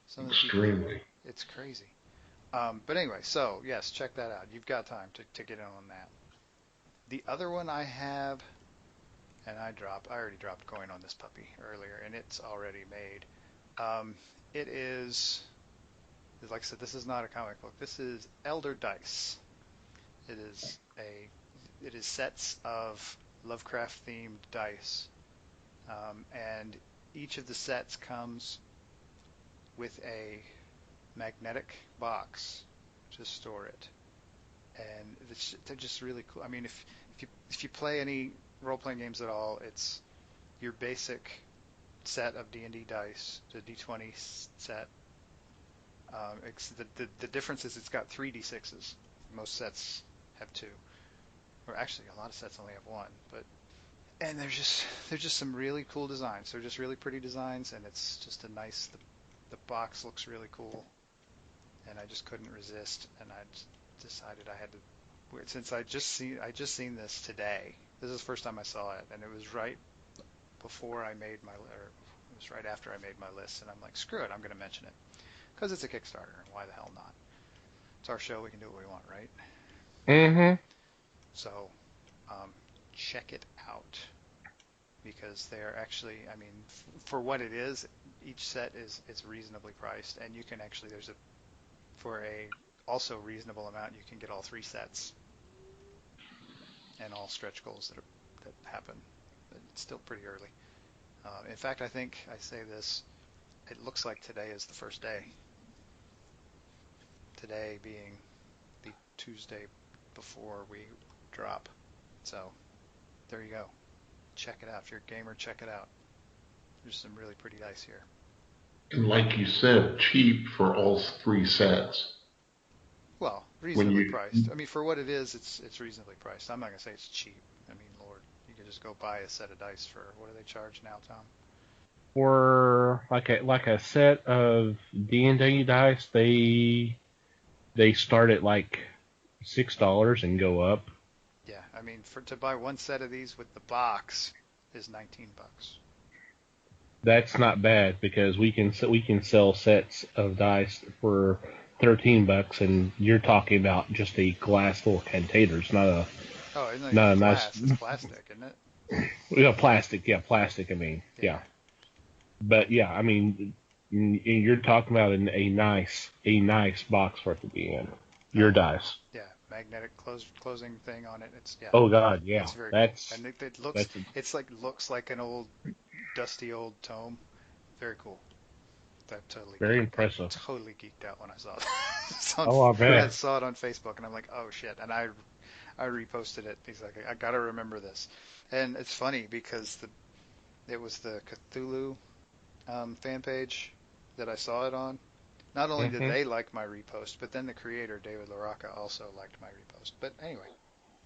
Some of the people Extremely. involved. It's crazy. But anyway, so yes, check that out. You've got time to get in on that. The other one I have, and I already dropped a coin on this puppy earlier, and it's already made. It is, like I said, this is not a comic book. This is Elder Dice. It is sets of Lovecraft themed dice, and each of the sets comes with a magnetic box to store it, and they're just really cool. I mean, if you play any role-playing games at all, it's your basic set of D&D dice, the D20 set. The difference is it's got 3d6s. Most sets have 2, or actually a lot of sets only have 1. But And they're just some really cool designs. They're just really pretty designs, and it's just a nice. The box looks really cool, and I just couldn't resist, and I just decided I had to. Since I just seen this today. This is the first time I saw it, and it was right before I made or it was right after I made my list, and I'm like, screw it, I'm going to mention it because it's a Kickstarter, and why the hell not? It's our show, we can do what we want, right? Mm-hmm. So, check it out because they're actually, I mean, for what it is, each set is reasonably priced, and you can actually for a also reasonable amount, you can get all 3 sets and all stretch goals that happen. But it's still pretty early. In fact, I think I say this. It looks like today is the first day. Today being the Tuesday before we drop. So there you go. Check it out. If you're a gamer, check it out. There's some really pretty dice here. And like you said, cheap for all 3 sets. Well, reasonably priced. I mean, for what it is, it's reasonably priced. I'm not gonna say it's cheap. I mean, Lord, you could just go buy a set of dice for what do they charge now, Tom? For like a set of D&D dice, they start at like $6 and go up. Yeah, I mean, to buy one set of these with the box is $19. That's not bad because we can sell sets of dice for $13, and you're talking about just a glass little containers, not a not a glass. It's plastic, isn't it? Yeah, plastic. Yeah, plastic. I mean, yeah. But yeah, I mean, you're talking about a nice box for it to be in. Your dice. Yeah, magnetic closing thing on it. It's Oh God, yeah. It's very cool. And it looks like an old dusty old tome. Very cool. That totally very impressive. Totally geeked out when I saw it. I bet. I saw it on Facebook and I'm like, oh shit! And I reposted it. He's like, I gotta remember this. And it's funny because it was the Cthulhu fan page that I saw it on. Not only did they like my repost, but then the creator, David LaRocca, also liked my repost. But anyway.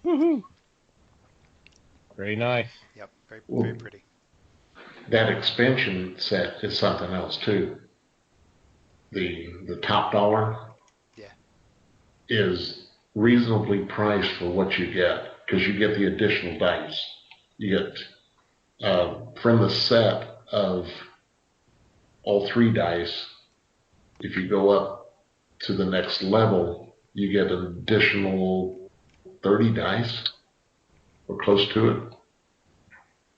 Woohoo! Very nice. Yep, very pretty. That expansion set is something else too. The top dollar is reasonably priced for what you get because you get the additional dice. You get from the set of all 3 dice. If you go up to the next level, you get an additional 30 dice or close to it.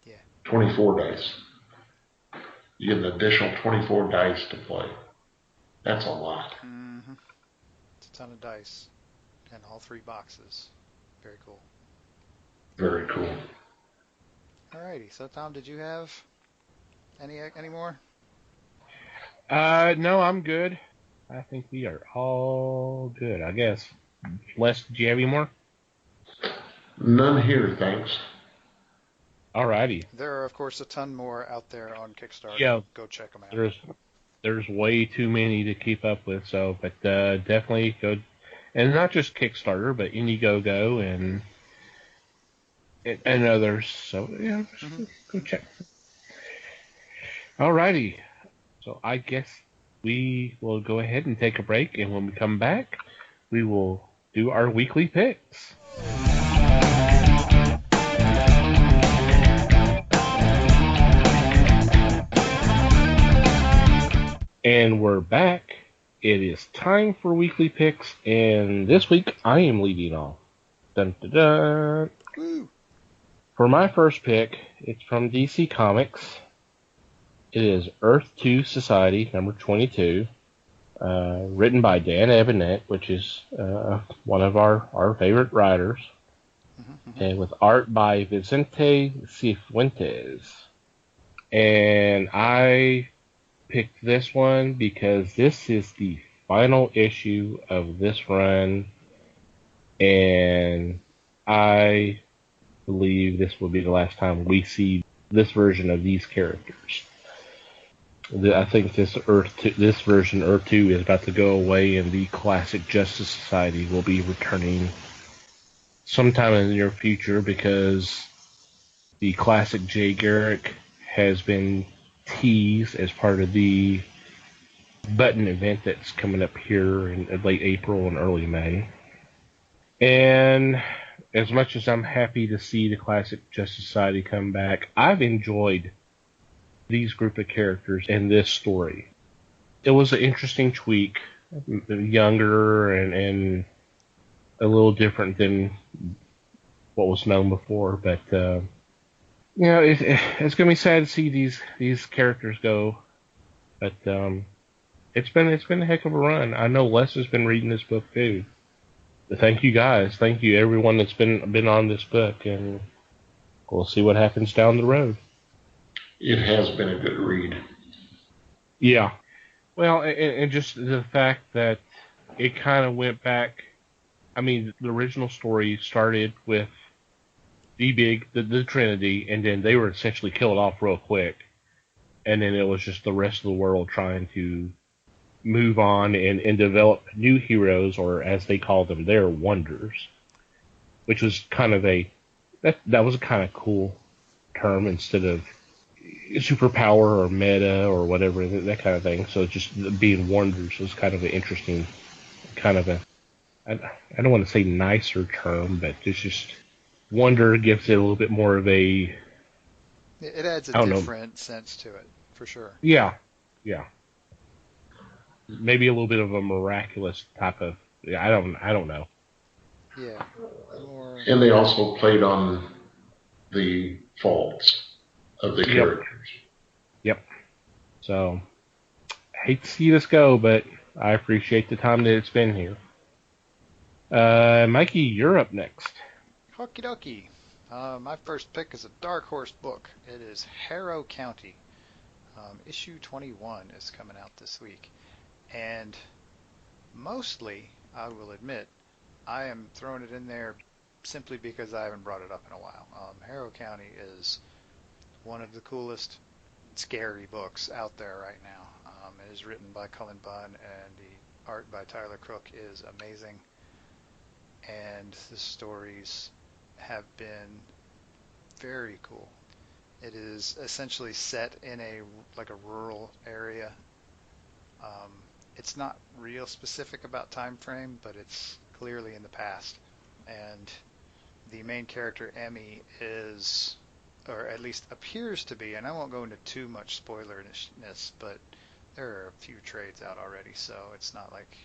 Yeah. 24 dice. You get an additional 24 dice to play. That's a lot. Mm-hmm. It's a ton of dice. And all 3 boxes. Very cool. Very cool. Alrighty. So, Tom, did you have any more? No, I'm good. I think we are all good, I guess. Les, do you have any more? None here, thanks. Alrighty. There are, of course, a ton more out there on Kickstarter. Yeah. Go check them out. There's way too many to keep up with, but definitely go, and not just Kickstarter, but Indiegogo and others. So yeah, go check. Alrighty. So I guess we will go ahead and take a break, and when we come back, we will do our weekly picks. And we're back. It is time for weekly picks, and this week I am leading off. Dun, dun, dun. Woo. For my first pick, it's from DC Comics. It is Earth 2 Society, number 22, written by Dan Ebonette, which is one of our favorite writers, and with art by Vicente Cifuentes. And I picked this one because this is the final issue of this run, and I believe this will be the last time we see this version of these characters. I think this version, Earth 2, is about to go away, and the classic Justice Society will be returning sometime in the near future because The classic Jay Garrick has been teased as part of the button event that's coming up here in late April and early May. And as much as I'm happy to see the classic Justice Society come back, I've enjoyed these group of characters in this story. It was an interesting tweak, younger and a little different than what was known before, but it's going to be sad to see these characters go. But it's been a heck of a run. I know Les has been reading this book too. But thank you guys, thank you everyone that's been on this book, and we'll see what happens down the road. It has been a good read. Yeah. Well, and just the fact that it kind of went back. I mean, the original story started with the Trinity, and then they were essentially killed off real quick. And then it was just the rest of the world trying to move on and develop new heroes, or as they call them, their wonders. Which was kind of that was a kind of cool term instead of superpower or meta or whatever, that kind of thing. So just being wonders was kind of an interesting, kind of I don't want to say nicer term, but it's just wonder gives it a little bit more of a... It adds a different sense to it, for sure. Yeah. Maybe a little bit of a miraculous type of... I don't know. Yeah. And they also played on the faults of the characters. Yep. So, I hate to see this go, but I appreciate the time that it's been here. Mikey, you're up next. Okie dokie. My first pick is a Dark Horse book. It is Harrow County. Issue 21 is coming out this week. And mostly, I will admit, I am throwing it in there simply because I haven't brought it up in a while. Harrow County is one of the coolest scary books out there right now. It is written by Cullen Bunn, and the art by Tyler Crook is amazing. And the stories have been very cool. It is essentially set in a rural area. It's not real specific about time frame, but it's clearly in the past. And the main character, Emmy, is, or at least appears to be, and I won't go into too much spoilerness, but there are a few trades out already, so it's not like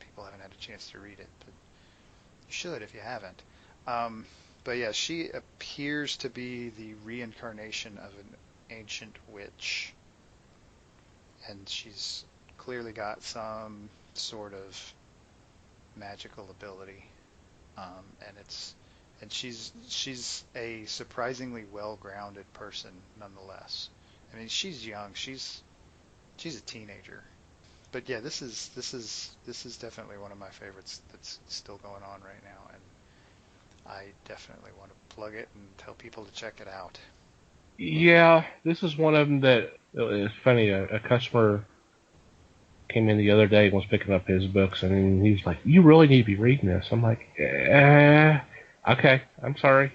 people haven't had a chance to read it, but you should if you haven't. But yeah, she appears to be the reincarnation of an ancient witch, and she's clearly got some sort of magical ability, and she's a surprisingly well-grounded person nonetheless. I mean, she's young, she's a teenager, but yeah, this is definitely one of my favorites that's still going on right now, and I definitely want to plug it and tell people to check it out. Yeah, this is one of them that it's funny. A customer came in the other day and was picking up his books, and he was like, "You really need to be reading this." I'm like, "Okay, I'm sorry."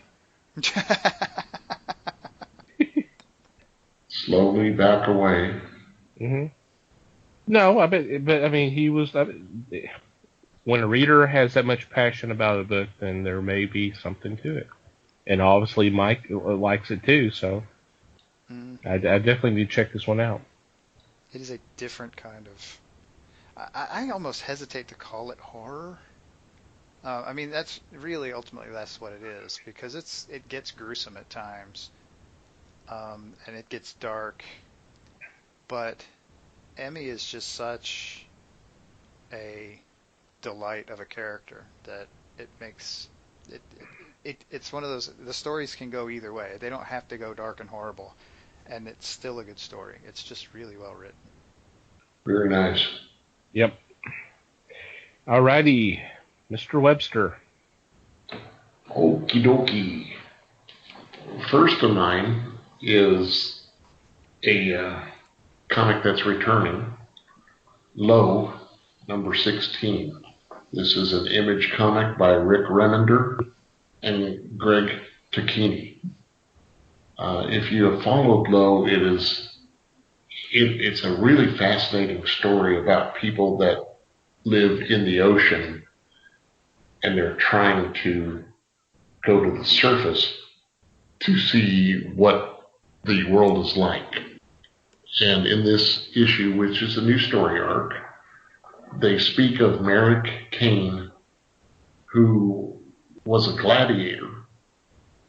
Slowly back away. Mm-hmm. No, but I mean, he was. When a reader has that much passion about a book, then there may be something to it. And obviously Mike likes it too, so I definitely need to check this one out. It is a different kind of... I almost hesitate to call it horror. I mean, that's really, ultimately, that's what it is, because it gets gruesome at times, and it gets dark, but Emmy is just such a delight of a character that it makes it's one of those, the stories can go either way. They don't have to go dark and horrible, and it's still a good story. It's just really well written. Very nice. Yep. Alrighty, Mr. Webster. Okie dokie. First of mine is a comic that's returning, Low, number 16. This is an Image comic by Rick Remender and Greg Tacchini. If you have followed Low, it's a really fascinating story about people that live in the ocean and they're trying to go to the surface to see what the world is like. And in this issue, which is a new story arc, they speak of Merrick Kane, who was a gladiator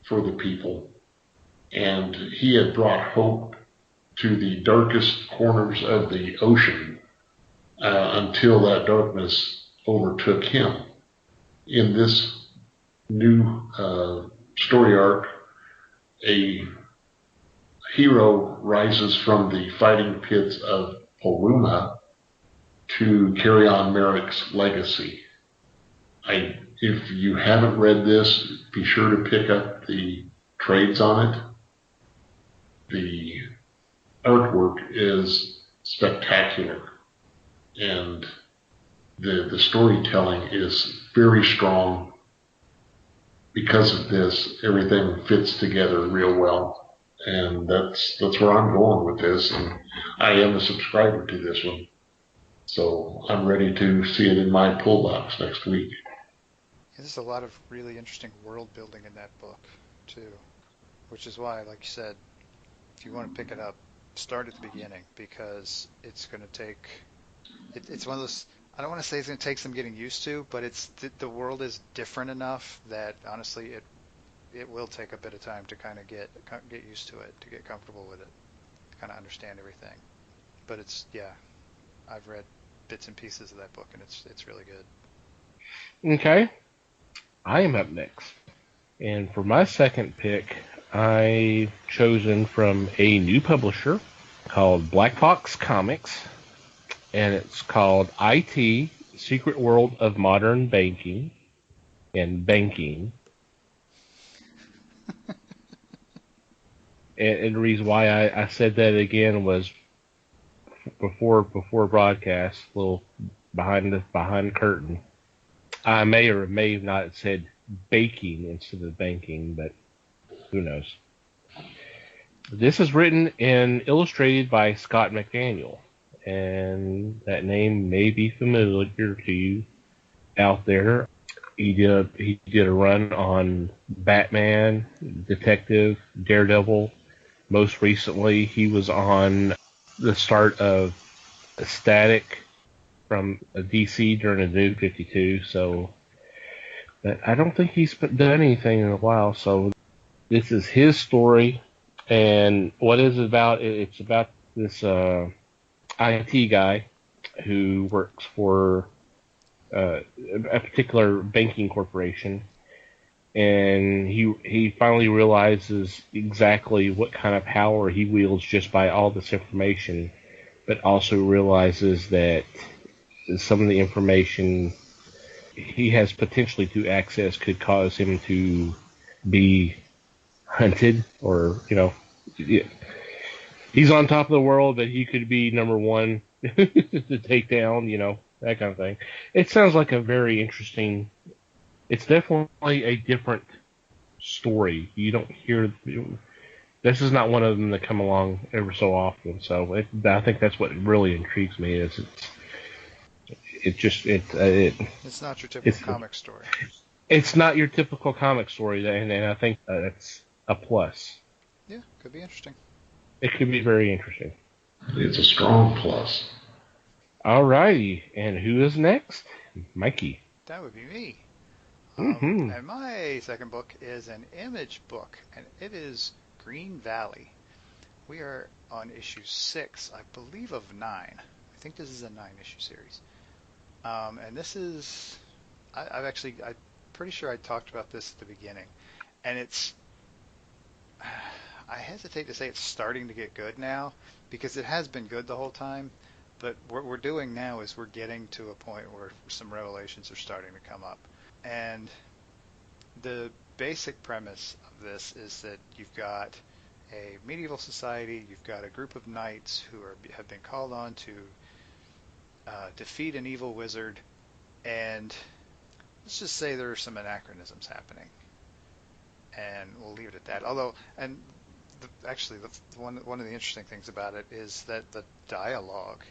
for the people, and he had brought hope to the darkest corners of the ocean until that darkness overtook him. In this new story arc, a hero rises from the fighting pits of Poruma to carry on Merrick's legacy. If you haven't read this, be sure to pick up the trades on it. The artwork is spectacular, and the storytelling is very strong. Because of this, everything fits together real well, and that's where I'm going with this. And I am a subscriber to this one, so I'm ready to see it in my pull box next week. There's a lot of really interesting world building in that book, too, which is why, like you said, if you want to pick it up, start at the beginning, because it's going to take, it's one of those, I don't want to say it's going to take some getting used to, but the world is different enough that, honestly, it will take a bit of time to kind of get used to it, to get comfortable with it, to kind of understand everything. But I've read bits and pieces of that book, and it's really good. Okay. I am up next. And for my second pick, I've chosen from a new publisher called Black Fox Comics. And it's called IT, Secret World of Modern Banking and Banking. And the reason why I said that again was before broadcast, a little behind the curtain. I may or may have not said baking instead of banking, but who knows. This is written and illustrated by Scott McDaniel, and that name may be familiar to you out there. He did a run on Batman, Detective, Daredevil. Most recently, he was on the start of Static from DC during the New 52, so I don't think he's done anything in a while, so this is his story. And what is it about? It's about this IT guy who works for a particular banking corporation, and he finally realizes exactly what kind of power he wields just by all this information, but also realizes that some of the information he has potentially to access could cause him to be hunted, or he's on top of the world, but he could be number one to take down, that kind of thing. It sounds like a very interesting. It's definitely a different story. You don't hear. This is not one of them that come along ever so often. So I think that's what really intrigues me. Is It's not your typical comic story. It's not your typical comic story, and I think that's a plus. Yeah, could be interesting. It could be very interesting. It's a strong plus. Alrighty, and who is next? Mikey. That would be me. Mm-hmm. And my second book is an Image book, and it is Green Valley. We are on issue 6, I believe, of 9. I think this is a 9-issue series. And this is, I'm pretty sure I talked about this at the beginning. And I hesitate to say it's starting to get good now, because it has been good the whole time. But what we're doing now is we're getting to a point where some revelations are starting to come up. And the basic premise of this is that you've got a medieval society, you've got a group of knights who have been called on to defeat an evil wizard, and let's just say there are some anachronisms happening. And we'll leave it at that. Although, and actually one of the interesting things about it is that the dialogue.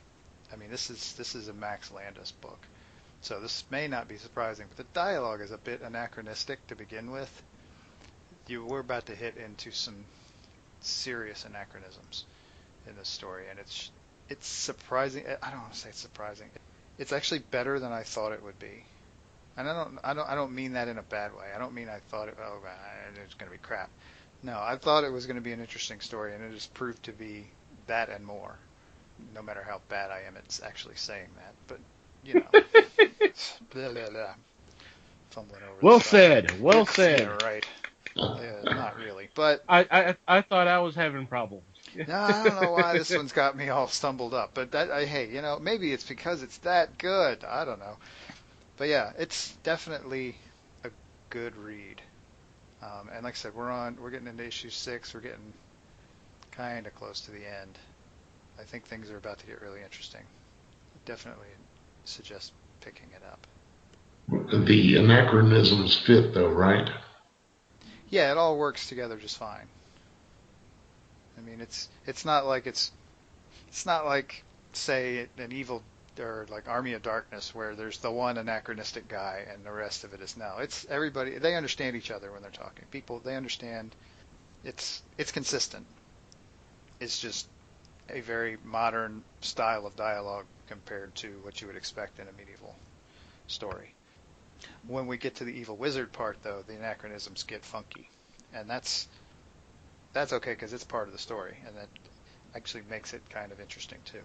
I mean, this is a Max Landis book, so this may not be surprising, but the dialogue is a bit anachronistic to begin with. We're about to hit into some serious anachronisms in this story, and it's surprising. I don't want to say it's surprising. It's actually better than I thought it would be, and I don't mean that in a bad way. I don't mean I thought it's going to be crap. No, I thought it was going to be an interesting story, and it has proved to be that and more. No matter how bad I am at actually saying that, but you know, blah, blah, blah. Fumbling over. Well said. Well said. Yeah, right. Yeah, not really, but I thought I was having problems. no, I don't know why this one's got me all stumbled up. But hey, maybe it's because it's that good. I don't know. But yeah, it's definitely a good read. And like I said, we're getting into issue 6. We're getting kind of close to the end. I think things are about to get really interesting. Definitely suggest picking it up. The anachronisms fit, though, right? Yeah, it all works together just fine. I mean, it's not like say an evil or like Army of Darkness where there's the one anachronistic guy and the rest of it is no. It's everybody. They understand each other when they're talking. People, they understand. It's consistent. It's just a very modern style of dialogue compared to what you would expect in a medieval story. When we get to the evil wizard part, though, the anachronisms get funky, and that's okay because it's part of the story, and that actually makes it kind of interesting too.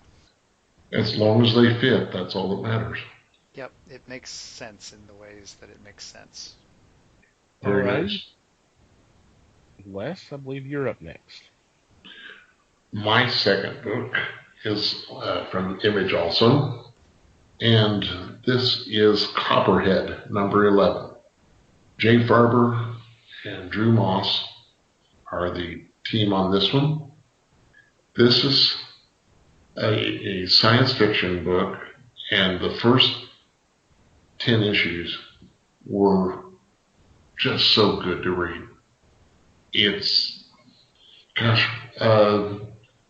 As long as they fit, that's all that matters. Yep, it makes sense in the ways that it makes sense. Very All right. nice. Wes, I believe you're up next. My second book is from Image also, and this is Copperhead, number 11. Jay Farber and Drew Moss are the team on this one. This is a science fiction book, and the first 10 issues were just so good to read. It's,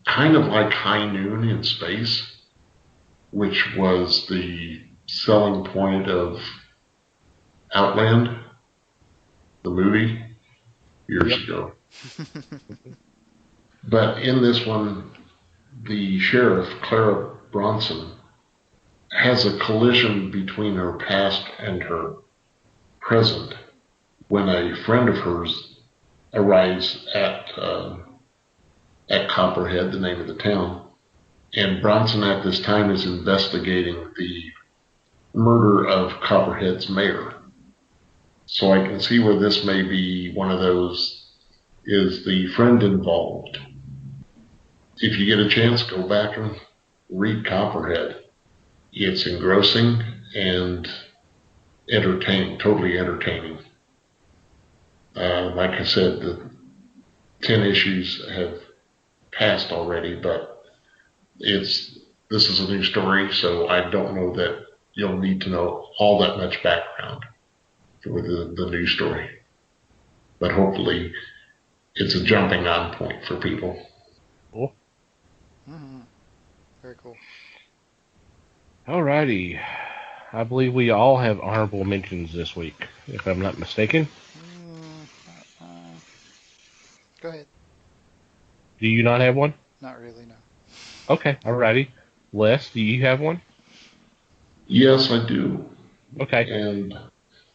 kind of like High Noon in space, which was the selling point of Outland, the movie, years ago. But in this one, the sheriff, Clara Bronson, has a collision between her past and her present when a friend of hers arrives at Copperhead, the name of the town, and Bronson at this time is investigating the murder of Copperhead's mayor. So I can see where this may be one of those, is the friend involved? If you get a chance, go back and read Copperhead. It's engrossing and entertaining, totally entertaining. Like I said, the 10 issues have passed already, but this is a new story, so I don't know that you'll need to know all that much background for the new story. But hopefully it's a jumping on point for people. Cool. Mm-hmm. Very cool. Alrighty. I believe we all have honorable mentions this week, if I'm not mistaken. Go ahead. Do you not have one? Not really, no. Okay, alrighty. Les, do you have one? Yes, I do. Okay. And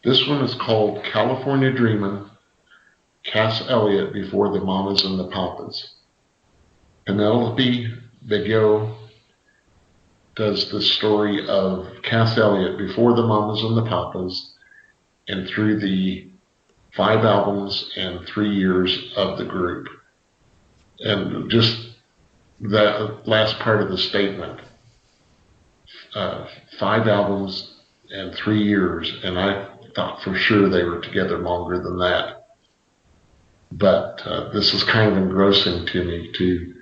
this one is called California Dreamin', Cass Elliot Before the Mamas and the Papas. Penelope Begueau does the story of Cass Elliot before the Mamas and the Papas and through the 5 albums and 3 years of the group. And just that last part of the statement, 5 albums and 3 years, and I thought for sure they were together longer than that. But this is kind of engrossing to me to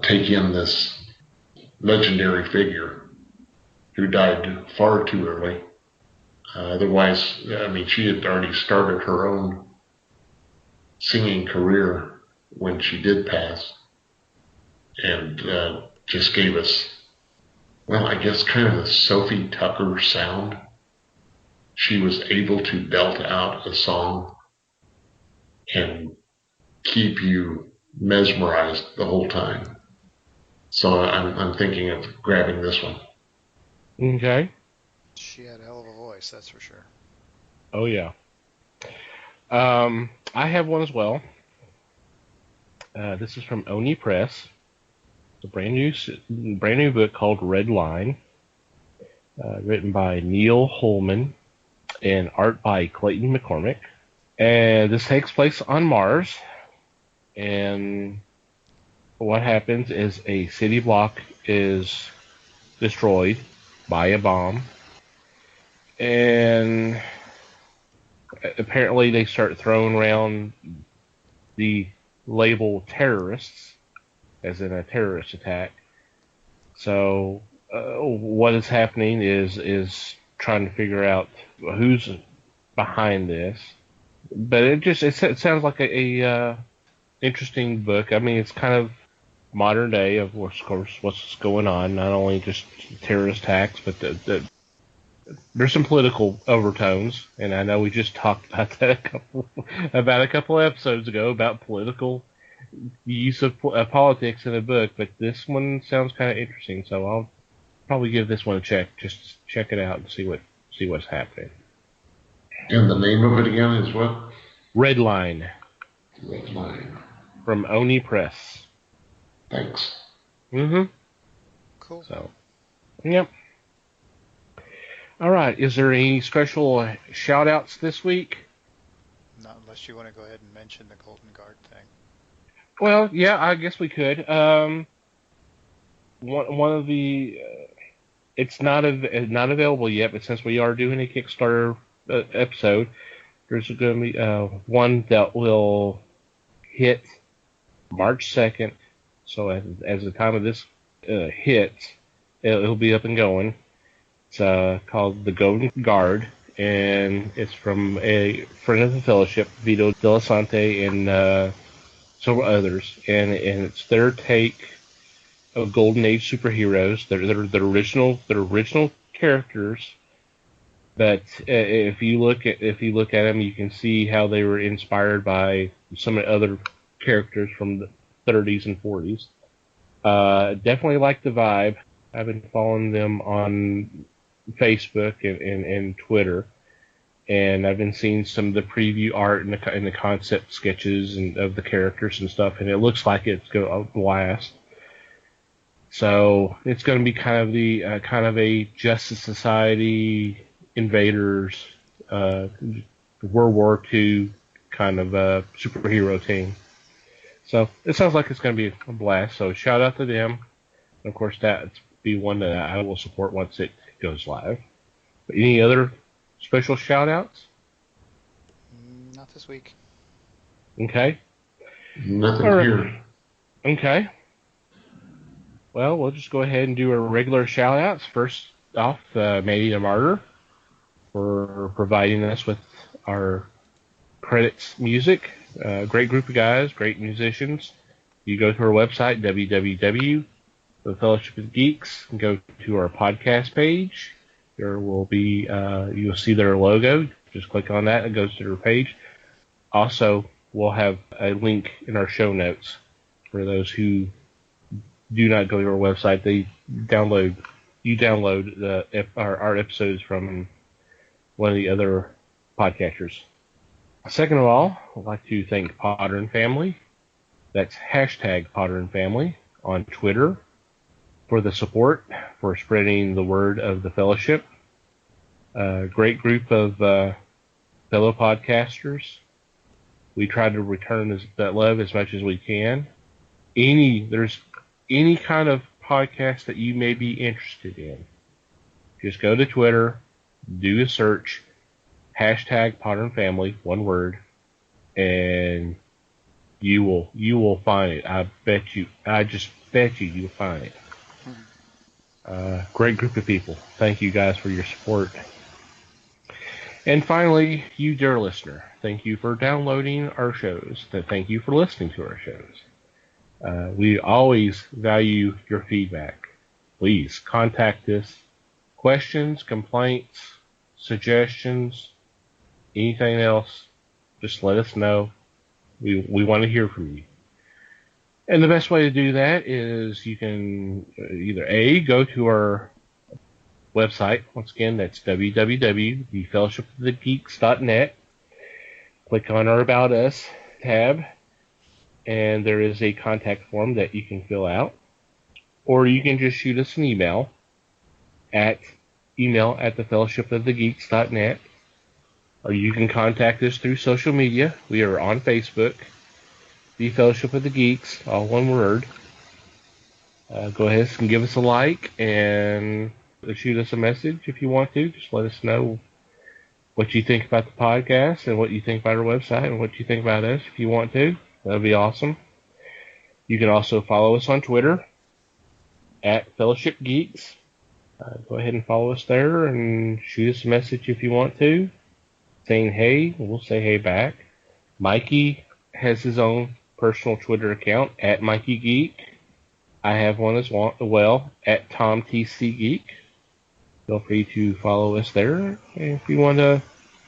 take in this legendary figure who died far too early. Otherwise, I mean, she had already started her own singing career when she did pass, and just gave us, well, I guess kind of the Sophie Tucker sound. She was able to belt out a song and keep you mesmerized the whole time. So I'm thinking of grabbing this one. Okay. She had a hell of a voice, that's for sure. Oh, yeah. I have one as well. This is from Oni Press. It's a brand new book called Red Line, written by Neil Holman and art by Clayton McCormick. And this takes place on Mars. And what happens is a city block is destroyed by a bomb. And apparently they start throwing around the label terrorists, as in a terrorist attack. So what is happening is trying to figure out who's behind this. But it sounds like a interesting book. I mean, it's kind of modern day, of course, what's going on. Not only just terrorist attacks, but there's some political overtones, and I know we just talked about that a couple episodes ago about political use of politics in a book. But this one sounds kind of interesting, so I'll probably give this one a check. Just check it out and see what's happening. And the name of it again is what? Red Line. Red Line. From Oni Press. Thanks. Mm-hmm. Cool. So, yep. All right. Is there any special shout-outs this week? Not unless you want to go ahead and mention the Golden Guard thing. Well, yeah, I guess we could. One of the it's not available yet, but since we are doing a Kickstarter episode, there's going to be one that will hit March 2nd. So as the time of this hits, it'll be up and going. It's called The Golden Guard, and it's from a friend of the Fellowship, Vito Delasante, and several others. And it's their take of Golden Age superheroes. They're original characters. But if you look at them, you can see how they were inspired by some of the other characters from the 30s and 40s. Definitely like the vibe. I've been following them on Facebook and Twitter, and I've been seeing some of the preview art and the concept sketches and of the characters and stuff, and it looks like it's going to last. So it's going to be kind of a Justice Society invaders, World War II kind of superhero team. So it sounds like it's going to be a blast. So shout out to them. And of course, that'd be one that I will support once it goes live. But any other special shout outs? Not this week. Okay. Nothing here. Okay. Well, we'll just go ahead and do our regular shout outs. First off, Maddie the Martyr for providing us with our credits music. Great group of guys, great musicians. You go to our website, www.thefellowshipofgeeks, and go to our podcast page. There will be, you'll see their logo. Just click on that, and it goes to their page. Also, we'll have a link in our show notes for those who do not go to our website. You download our episodes from one of the other podcasters. Second of all, I'd like to thank Potter and Family. That's hashtag Potter and Family on Twitter for the support, for spreading the word of the Fellowship. Great group of fellow podcasters. We try to return that love as much as we can. There's any kind of podcast that you may be interested in, just go to Twitter, do a search, hashtag Potter and Family, one word, and you will find it. I just bet you'll find it. Great group of people. Thank you guys for your support. And finally, you dear listener, thank you for downloading our shows. Thank you for listening to our shows. We always value your feedback. Please contact us. Questions, complaints, suggestions, anything else, just let us know. We want to hear from you. And the best way to do that is you can either A, go to our website. Once again, that's www.thefellowshipofthegeeks.net. Click on our About Us tab, and there is a contact form that you can fill out. Or you can just shoot us an email at thefellowshipofthegeeks.net. Or you can contact us through social media. We are on Facebook, The Fellowship of the Geeks, all one word. Go ahead and give us a like and shoot us a message if you want to. Just let us know what you think about the podcast and what you think about our website and what you think about us if you want to. That would be awesome. You can also follow us on Twitter at Fellowship Geeks. Go ahead and follow us there and shoot us a message if you want to. Saying hey, we'll say hey back. Mikey has his own personal Twitter account at Mikey Geek. I have one as well at Tom TC Geek. Feel free to follow us there. And if you want to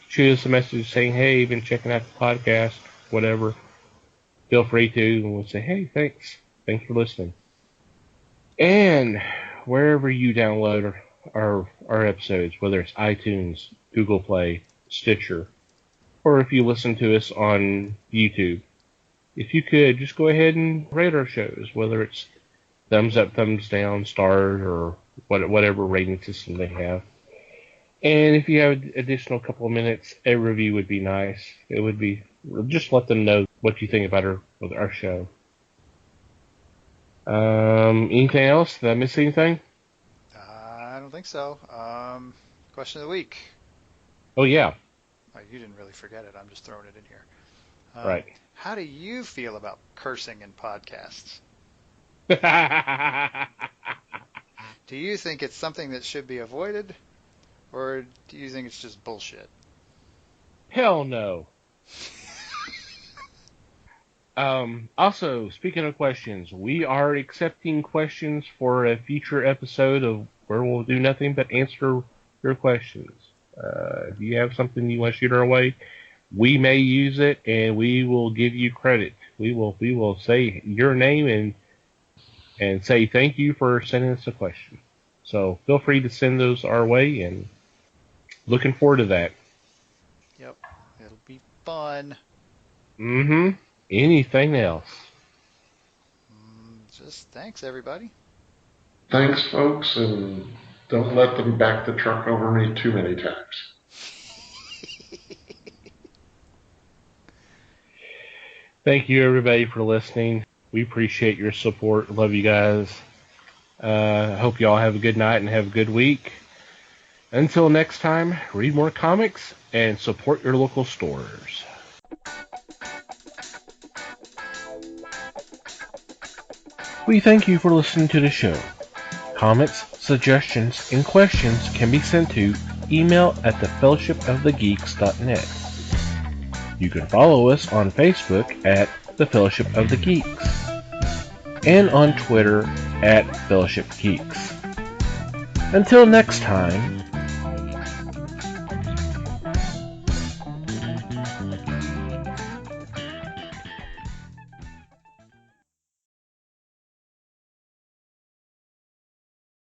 shoot us a message saying hey, been checking out the podcast, whatever, feel free to, and we'll say hey, thanks for listening. And wherever you download our episodes, whether it's iTunes, Google Play, Stitcher, or if you listen to us on YouTube, if you could, just go ahead and rate our shows, whether it's thumbs up, thumbs down, stars, or whatever rating system they have. And if you have additional couple of minutes, a review would be nice. It would be, just let them know what you think about our show. Anything else? Did I miss anything? I don't think so. Question of the week. Oh, yeah. Oh, you didn't really forget it. I'm just throwing it in here. Right. How do you feel about cursing in podcasts? Do you think it's something that should be avoided, or do you think it's just bullshit? Hell no. Also, speaking of questions, we are accepting questions for a future episode of where we'll do nothing but answer your questions. If you have something you want to shoot our way, we may use it and we will give you credit. We will say your name and say thank you for sending us a question. So feel free to send those our way, and looking forward to that. Yep, it'll be fun. Mm-hmm. Anything else? Just thanks, everybody. Thanks, folks, and don't let them back the truck over me too many times. Thank you, everybody, for listening. We appreciate your support. Love you guys. Hope you all have a good night and have a good week. Until next time, read more comics and support your local stores. We thank you for listening to the show. Comments, suggestions, and questions can be sent to email@thefellowshipofthegeeks.net. You can follow us on Facebook at The Fellowship of the Geeks and on Twitter at Fellowship Geeks. Until next time,